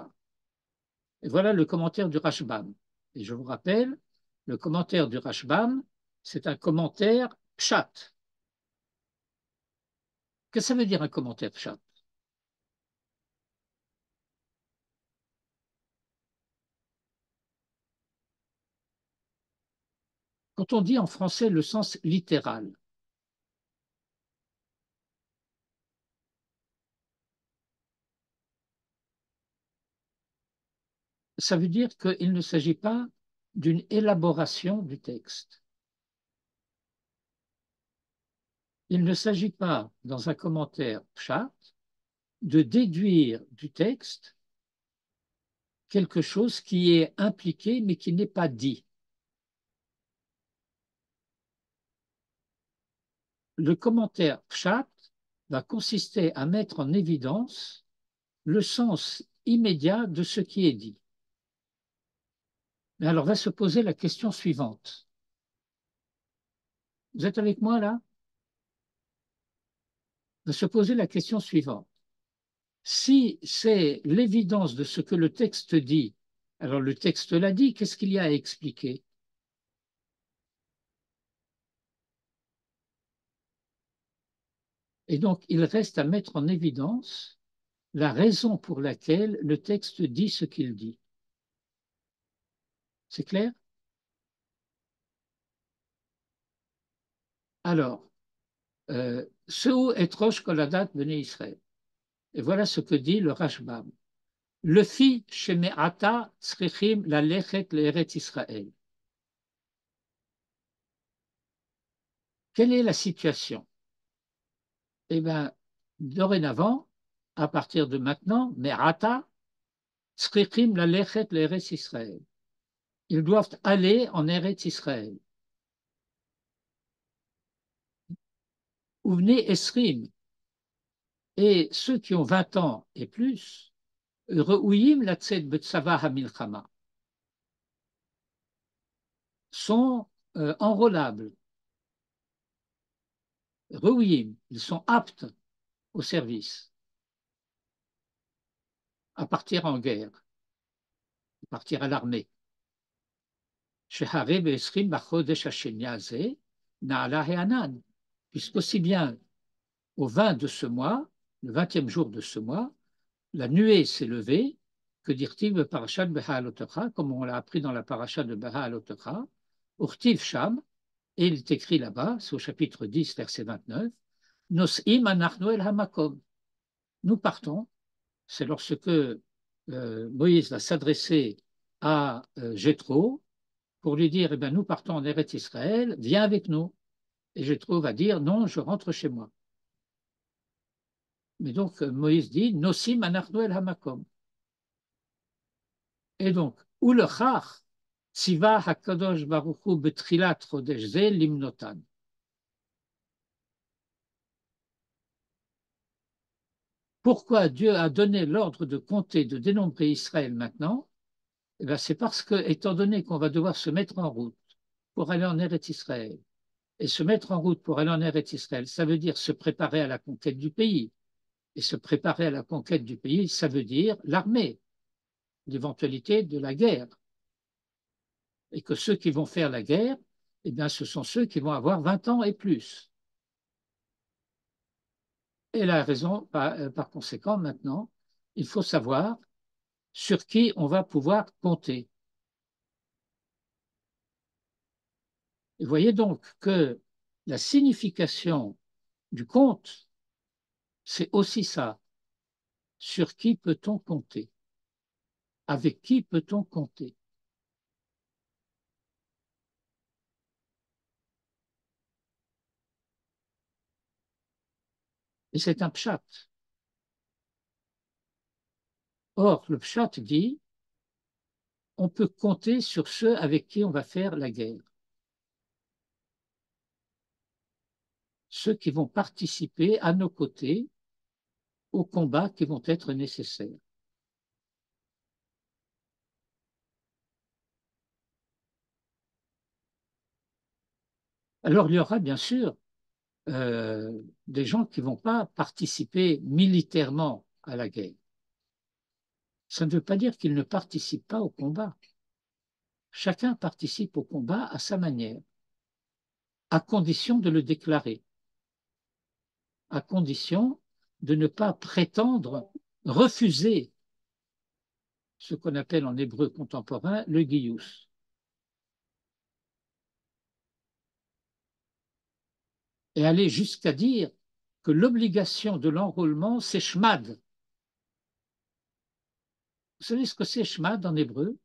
Et voilà le commentaire du Rashbam. Et je vous rappelle, le commentaire du Rashbam, c'est un commentaire pshat. Qu'est-ce que ça veut dire un commentaire pshat? Quand on dit en français le sens littéral, ça veut dire qu'il ne s'agit pas d'une élaboration du texte. Il ne s'agit pas, dans un commentaire pshat, de déduire du texte quelque chose qui est impliqué mais qui n'est pas dit. Le commentaire pshat va consister à mettre en évidence le sens immédiat de ce qui est dit. Mais alors va se poser la question suivante. Vous êtes avec moi là? Va se poser la question suivante. Si c'est l'évidence de ce que le texte dit, alors le texte l'a dit, qu'est-ce qu'il y a à expliquer? Et donc, il reste à mettre en évidence la raison pour laquelle le texte dit ce qu'il dit. C'est clair? Alors, Seu et Rosh Koladat Bnei Israël. Et voilà ce que dit le Rashbam. Le fi sheme'ata tzrichim lalechet le'eret Israël. Quelle est la situation? Eh bien, dorénavant, à partir de maintenant, me'ata tzrichim lalechet le'eret Israël. Ils doivent aller en Eretz Israël. Uvnei esrim. Et ceux qui ont 20 ans et plus, Re'uyim latzet betzava hamilchama, sont enrôlables. Re'uyim, ils sont aptes au service, à partir en guerre, à partir à l'armée. Shehare be'esrim bachodesh hasheni hazeh na'ala he'anan, puisqu'aussi bien au 20 de ce mois, le 20e jour de ce mois, la nuée s'est levée, que dire-t-il, parashat Beha-Alotecha, comme on l'a appris dans la paracha de Beha-Alotecha, Urtiv Sham, et il est écrit là-bas, c'est au chapitre 10, verset 29, Nos'im anachnu el hamakom. Nous partons, c'est lorsque Moïse va s'adresser à Jéthro pour lui dire, eh bien, nous partons en Eretz Israël, viens avec nous. Et Jéthro va dire, non, je rentre chez moi. Mais donc Moïse dit, Nosim anachnu el hamakom. Et donc, ou le chach, tziva hakadosh baruch hu betrilat chodesh ze limnotan. Pourquoi Dieu a donné l'ordre de compter, de dénombrer Israël maintenant? Eh bien, c'est parce que, étant donné qu'on va devoir se mettre en route pour aller en Eretz Israël, et se mettre en route pour aller en Eretz Israël, ça veut dire se préparer à la conquête du pays. Et se préparer à la conquête du pays, ça veut dire l'armée, l'éventualité de la guerre. Et que ceux qui vont faire la guerre, eh bien, ce sont ceux qui vont avoir 20 ans et plus. Et la raison, par conséquent, maintenant, il faut savoir sur qui on va pouvoir compter. Et voyez donc que la signification du compte, c'est aussi ça. Sur qui peut-on compter? Avec qui peut-on compter? Et c'est un pshat. Or, le pshat dit, on peut compter sur ceux avec qui on va faire la guerre. Ceux qui vont participer à nos côtés aux combats qui vont être nécessaires. Alors, il y aura bien sûr des gens qui ne vont pas participer militairement à la guerre. Ça ne veut pas dire qu'ils ne participent pas au combat. Chacun participe au combat à sa manière, à condition de le déclarer, à condition de ne pas prétendre refuser ce qu'on appelle en hébreu contemporain le guious. Et aller jusqu'à dire que l'obligation de l'enrôlement, c'est shmad. Vous savez ce que c'est shmad en hébreu?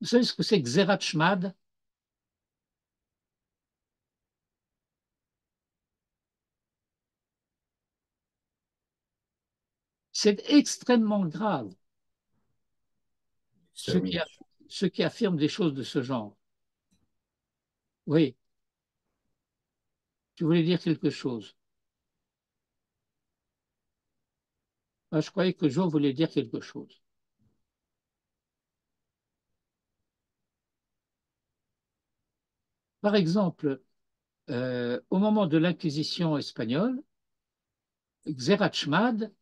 Vous savez ce que c'est Xerat Shmad? C'est extrêmement grave, ceux qui, ceux qui affirment des choses de ce genre. Oui, tu voulais dire quelque chose. Ah, je croyais que Jean voulait dire quelque chose. Par exemple, au moment de l'Inquisition espagnole, Xerat Shmad,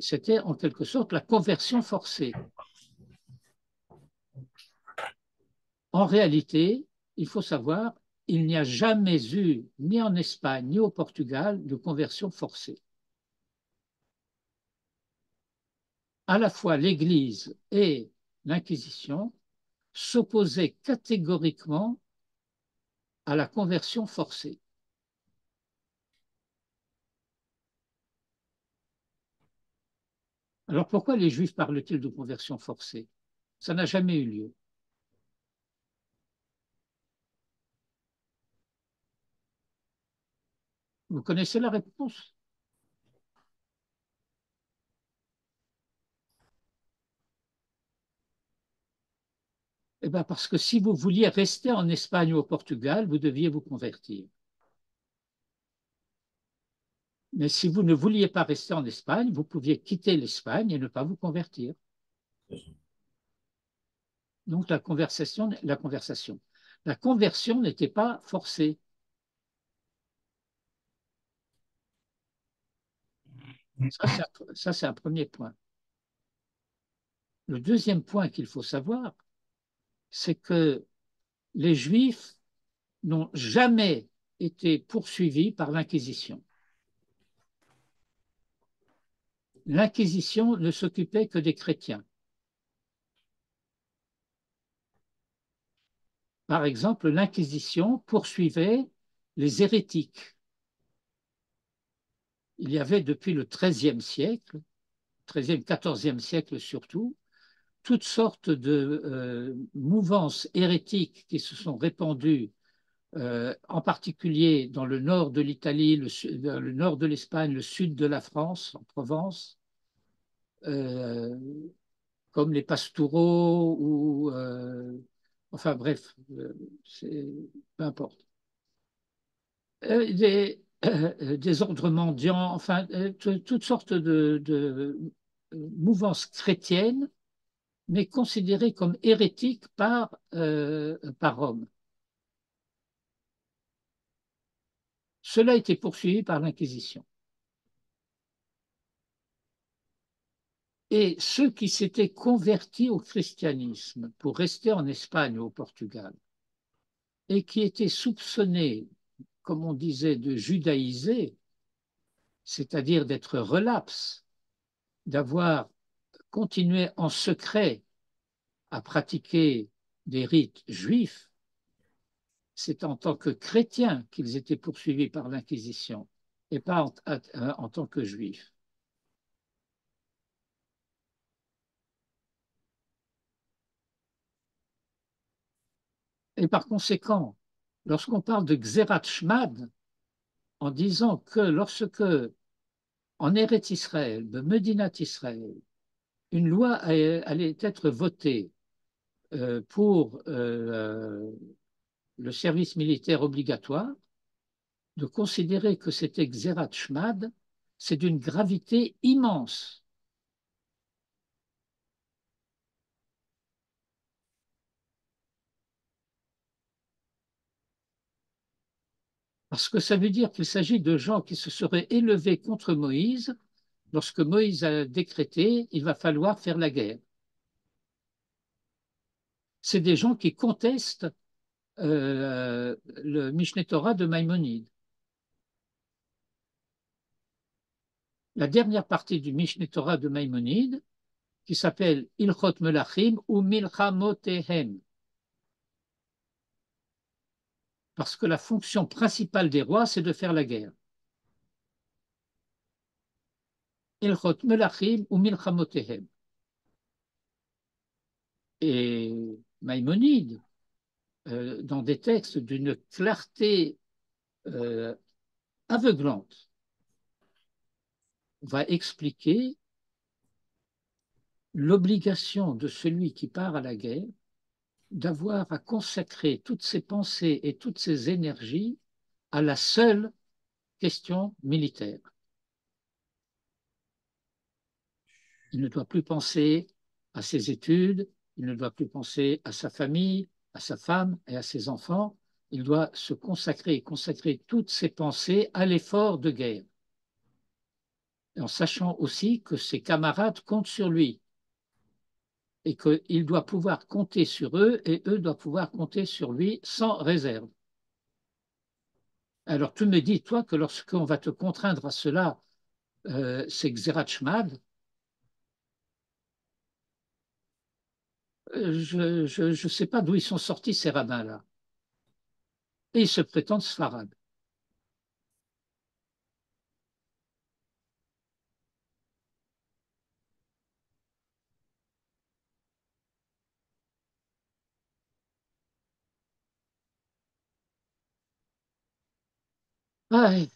c'était en quelque sorte la conversion forcée. En réalité, il faut savoir, il n'y a jamais eu, ni en Espagne, ni au Portugal, de conversion forcée. À la fois l'Église et l'Inquisition s'opposaient catégoriquement à la conversion forcée. Alors pourquoi les Juifs parlent-ils de conversion forcée? Ça n'a jamais eu lieu. Vous connaissez la réponse? Eh bien parce que si vous vouliez rester en Espagne ou au Portugal, vous deviez vous convertir. Mais si vous ne vouliez pas rester en Espagne, vous pouviez quitter l'Espagne et ne pas vous convertir. Donc la conversion n'était pas forcée. Ça, c'est un premier point. Le deuxième point qu'il faut savoir, c'est que les Juifs n'ont jamais été poursuivis par l'Inquisition. L'Inquisition ne s'occupait que des chrétiens. Par exemple, l'Inquisition poursuivait les hérétiques. Il y avait depuis le XIIIe siècle, XIIIe, XIVe siècle surtout, toutes sortes de mouvances hérétiques qui se sont répandues, en particulier dans le nord de l'Italie, le nord de l'Espagne, le sud de la France, en Provence, euh, comme les pastoraux ou enfin bref, peu importe. Des ordres mendiants, enfin toutes sortes de mouvances chrétiennes, mais considérées comme hérétiques par Rome. Cela a été poursuivi par l'Inquisition. Et ceux qui s'étaient convertis au christianisme pour rester en Espagne ou au Portugal et qui étaient soupçonnés, comme on disait, de judaïser, c'est-à-dire d'être relapses, d'avoir continué en secret à pratiquer des rites juifs, c'est en tant que chrétiens qu'ils étaient poursuivis par l'Inquisition et pas en tant que juifs. Et par conséquent, lorsqu'on parle de Xerat Shmad, en disant que lorsque, en Eretz Israël, de Medinat Israël, une loi allait être votée pour le service militaire obligatoire, de considérer que c'était Xerat Shmad, c'est d'une gravité immense. Parce que ça veut dire qu'il s'agit de gens qui se seraient élevés contre Moïse lorsque Moïse a décrété il va falloir faire la guerre. C'est des gens qui contestent le Mishneh Torah de Maïmonide. La dernière partie du Mishneh Torah de Maïmonide, qui s'appelle Ilchot Melachim ou Milchamotehem. Parce que la fonction principale des rois, c'est de faire la guerre. Ilchot Melachim ou Milchamotehem. Et Maïmonide, dans des textes d'une clarté aveuglante, va expliquer l'obligation de celui qui part à la guerre d'avoir à consacrer toutes ses pensées et toutes ses énergies à la seule question militaire. Il ne doit plus penser à ses études, il ne doit plus penser à sa famille, à sa femme et à ses enfants. Il doit se consacrer toutes ses pensées à l'effort de guerre. En sachant aussi que ses camarades comptent sur lui et qu'il doit pouvoir compter sur eux et eux doivent pouvoir compter sur lui sans réserve. Alors tu me dis, toi, que lorsqu'on va te contraindre à cela, c'est Xerat Shmad. Je ne sais pas d'où ils sont sortis ces rabbins-là. Et ils se prétendent sfarades. Ouais.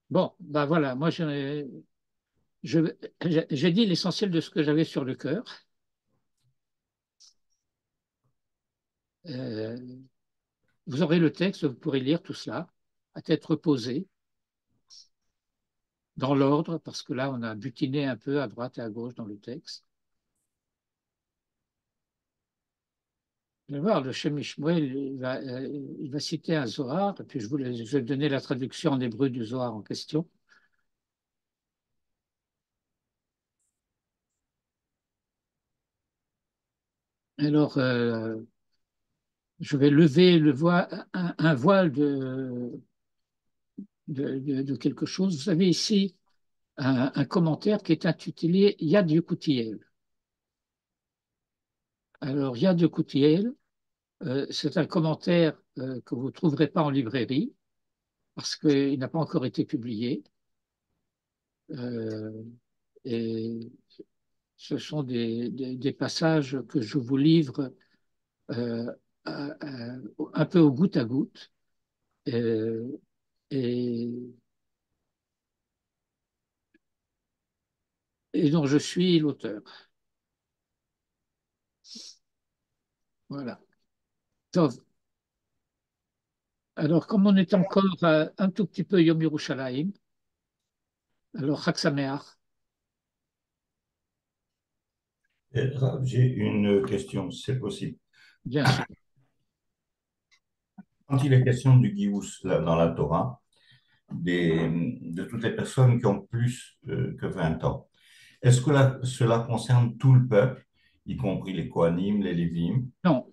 Bon, ben voilà, moi j'ai dit l'essentiel de ce que j'avais sur le cœur. Euh, vous aurez le texte, vous pourrez lire tout cela à tête reposée, dans l'ordre, parce que là, on a butiné un peu à droite et à gauche dans le texte. Vous allez voir, le Shem Ishmael, il va citer un Zohar, et puis je vais donner la traduction en hébreu du Zohar en question. Alors, je vais lever un voile de quelque chose. Vous avez ici un commentaire qui est intitulé Yad Yekutiel. Alors, Yad Yekutiel, c'est un commentaire que vous ne trouverez pas en librairie parce qu'il n'a pas encore été publié. Euh, et ce sont des passages que je vous livre euh, un peu au goutte à goutte. Euh, et, et dont je suis l'auteur. Voilà. Tov. Alors, comme on est encore un tout petit peu Yom Yerushalayim, alors Chag Sameach,
Rav, j'ai une question, si c'est possible.
bien sûr.
Quand il est question du Gius dans la Torah, de toutes les personnes qui ont plus que 20 ans, est-ce que cela concerne tout le peuple, y compris les Kohanim, les Lévim?
Non,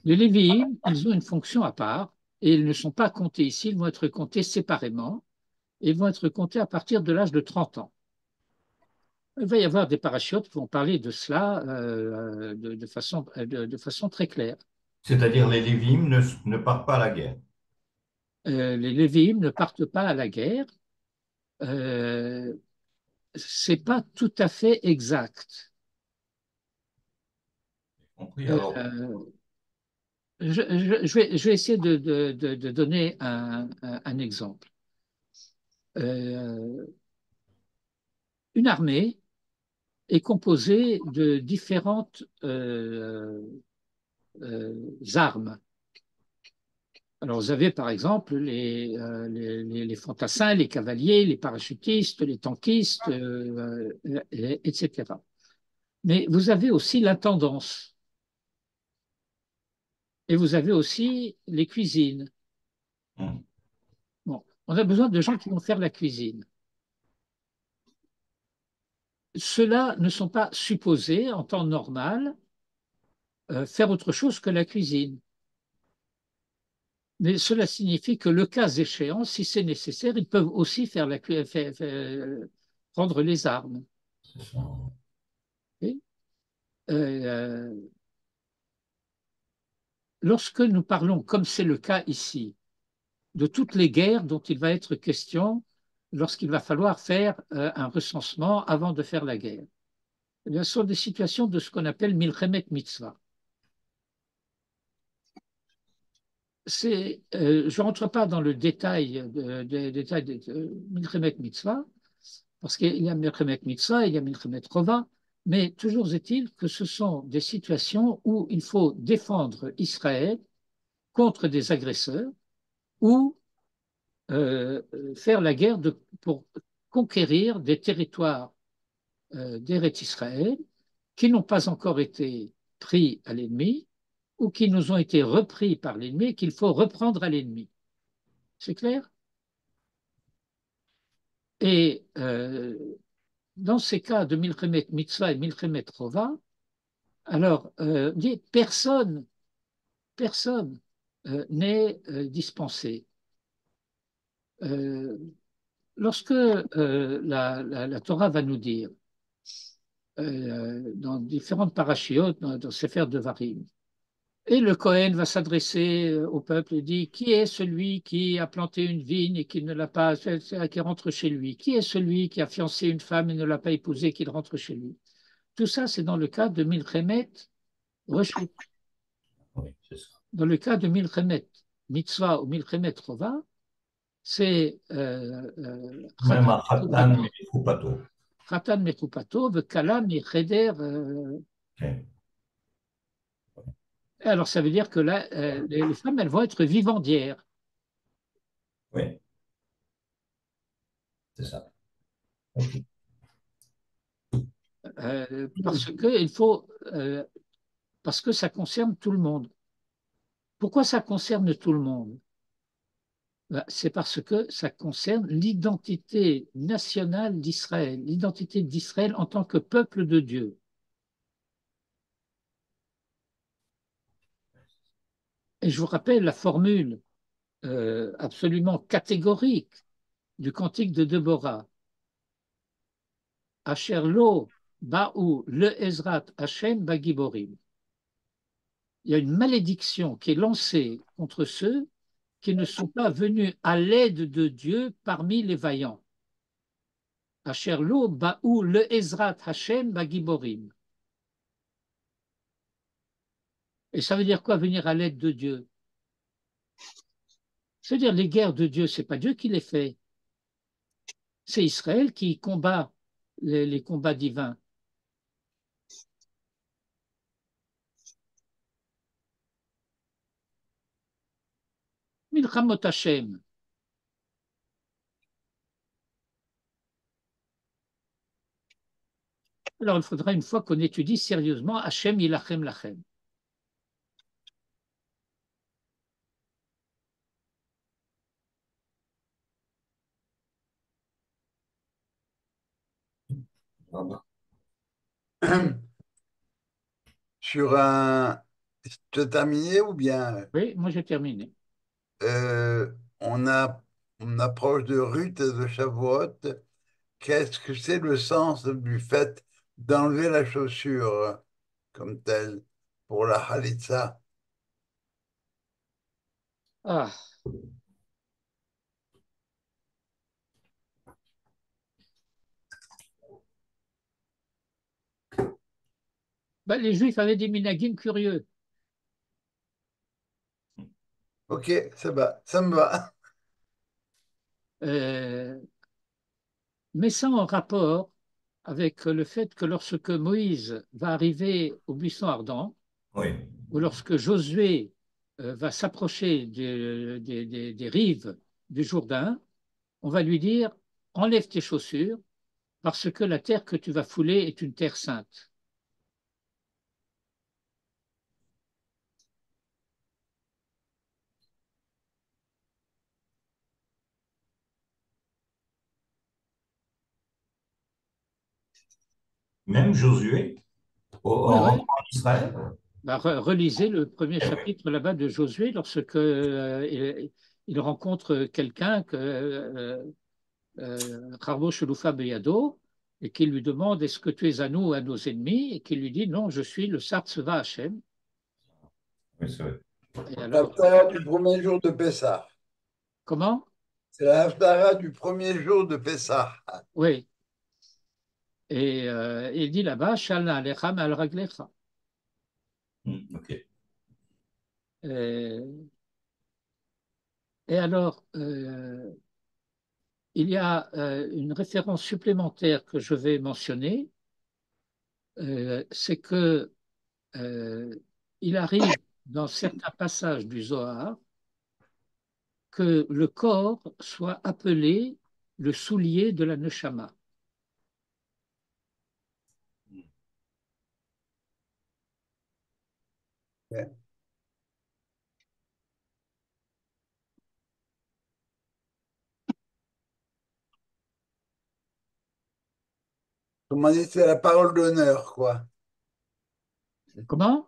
les Lévi'im, ils ont une fonction à part et ils ne sont pas comptés ici, ils vont être comptés séparément et ils vont être comptés à partir de l'âge de 30 ans. Il va y avoir des parachutes qui vont parler de cela de façon très claire.
C'est-à-dire les Lévim ne partent pas à la guerre.
Les Lévi'im ne partent pas à la guerre. Euh, c'est pas tout à fait exact.
Compris? Alors,
Euh, je vais essayer de donner un exemple. Euh, une armée est composée de différentes armes. Alors, vous avez par exemple les fantassins, les cavaliers, les parachutistes, les tankistes, etc. Mais vous avez aussi l'intendance et vous avez aussi les cuisines.
hum,
Bon, on a besoin de gens qui vont faire la cuisine. Ceux-là ne sont pas supposés, en temps normal, faire autre chose que la cuisine. Mais cela signifie que le cas échéant, si c'est nécessaire, ils peuvent aussi prendre les armes.
c'est ça.
Et, euh, lorsque nous parlons, comme c'est le cas ici, de toutes les guerres dont il va être question lorsqu'il va falloir faire un recensement avant de faire la guerre, eh bien, ce sont des situations de ce qu'on appelle milchemet mitzvah. Je ne rentre pas dans le détail de Milchemet Mitzvah, parce qu'il y a Milchemet Mitzvah, il y a Milchemet Rova, mais toujours est-il que ce sont des situations où il faut défendre Israël contre des agresseurs ou faire la guerre pour conquérir des territoires d'Eretz Israël qui n'ont pas encore été pris à l'ennemi ou qui nous ont été repris par l'ennemi et qu'il faut reprendre à l'ennemi. C'est clair? Et dans ces cas de Milchemet Mitzvah et Milchemet Rova, alors personne n'est dispensé. Euh, lorsque la Torah va nous dire, dans différentes parachiotes, dans Sefer Devarim, et le Cohen va s'adresser au peuple et dit, qui est celui qui a planté une vigne et qui ne l'a pas, qui rentre chez lui? Qui est celui qui a fiancé une femme et ne l'a pas épousée, qu'il rentre chez lui? Tout ça, c'est dans le cas de Milchemet Reshut.
Oui, c'est ça.
Dans le cas de Milchemet Mitzvah ou Milchemet Rova, c'est
Même à Khatan, mais Koupato.
Khatan Mekupato, Vekala Mecheder.
Ok.
Alors, ça veut dire que là, les femmes, elles vont être vivandières.
Oui, c'est ça. Ok.
Parce que ça concerne tout le monde. Pourquoi ça concerne tout le monde? C'est parce que ça concerne l'identité nationale d'Israël, l'identité d'Israël en tant que peuple de Dieu. Et je vous rappelle la formule absolument catégorique du cantique de Déborah. Asher lo ba'u le Ezrat Hashem bagiborim. Il y a une malédiction qui est lancée contre ceux qui ne sont pas venus à l'aide de Dieu parmi les vaillants. Asher lo ba'u le Ezrat Hashem bagiborim. Et ça veut dire quoi venir à l'aide de Dieu? C'est-à-dire les guerres de Dieu, c'est pas Dieu qui les fait. C'est Israël qui combat les combats divins. Milchamot Hashem. Alors il faudra une fois qu'on étudie sérieusement Hashem Yilachem Lachem.
Sur un... Tu as terminé ou bien
Oui, moi j'ai terminé.
euh, on a, on approche de Ruth et de Shavuot. Qu'est-ce que c'est le sens du fait d'enlever la chaussure comme telle pour la halitza?
Ah, ben, les Juifs avaient des minagim curieux.
Ok, ça me va.
Euh, mais ça en rapport avec le fait que lorsque Moïse va arriver au buisson ardent,
Oui.
ou lorsque Josué va s'approcher des rives du Jourdain, on va lui dire, enlève tes chaussures parce que la terre que tu vas fouler est une terre sainte.
Même Josué,
Oui,
en
oui.
rentrant en Israël.
Bah, relisez le premier chapitre là-bas de Josué lorsque il rencontre quelqu'un que Ravo Sheloufa Beyado et qui lui demande est-ce que tu es à nous ou à nos ennemis et qui lui dit non, je suis le Sartseva Hashem.
Oui, c'est vrai.
Et alors,
L'Haftara du premier jour de Pessah.
comment?
C'est la Haftara du premier jour de Pessah.
Oui. Et il dit là-bas Shalna Alecha Al Raglecha.
Ok.
Et alors, il y a une référence supplémentaire que je vais mentionner, c'est que il arrive dans certains passages du Zohar que le corps soit appelé le soulier de la Neshama.
Comment dire, c'est la parole d'honneur, quoi.
Comment?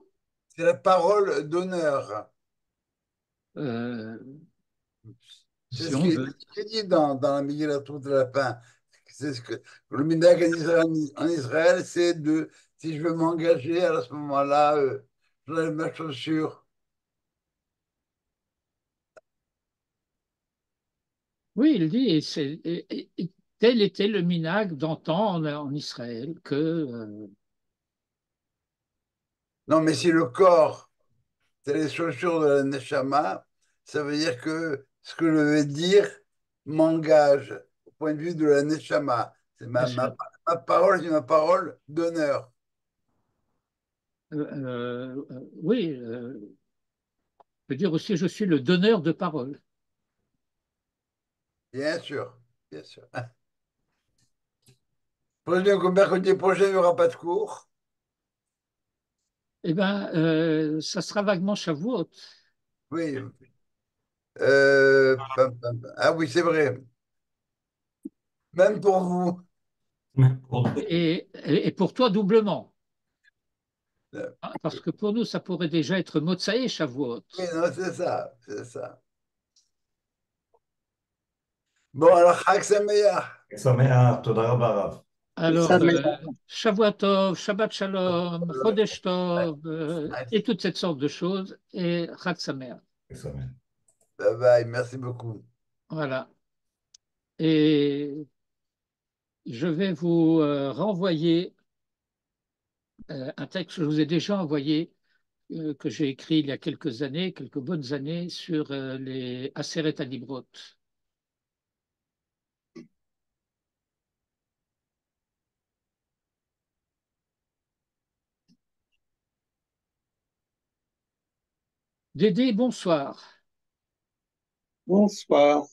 C'est la parole d'honneur.
Euh,
C'est
si on veut.
ce qui est dit dans la Megillah de la fin. C'est ce que le minhag en Israël, c'est de si je veux m'engager à ce moment-là, j'enlève ma chaussure.
Oui, il dit, et tel était le minag d'antan en Israël, que
Non, mais si le corps, c'est les chaussures de la Neshama, ça veut dire que ce que je vais dire m'engage au point de vue de la Neshama. C'est
bien sûr.
ma parole, c'est ma parole d'honneur.
Oui, je veux dire aussi, je suis le donneur de parole.
Bien sûr, bien sûr. Mercredi prochain, il n'y aura pas de cours.
Eh bien, ça sera vaguement Shavuot.
Oui. Ah oui, c'est vrai. Même pour vous.
Et pour toi, doublement. Parce que pour nous, ça pourrait déjà être Motsaï Shavuot.
Oui, non, c'est ça, c'est ça. Bon, alors, Chag Sameach.
שמח, תודה רבה רב.
Alors, Shavuot Tov, Shabbat Shalom, Chodesh Tov, et toutes cette sortes de choses, et Chag Sameach.
שמח.
Bye bye, merci beaucoup.
Voilà. Et je vais vous renvoyer un texte que je vous ai déjà envoyé, que j'ai écrit il y a quelques années, quelques bonnes années, sur les Aseret Adibrot. Dédé, bonsoir.
Bonsoir.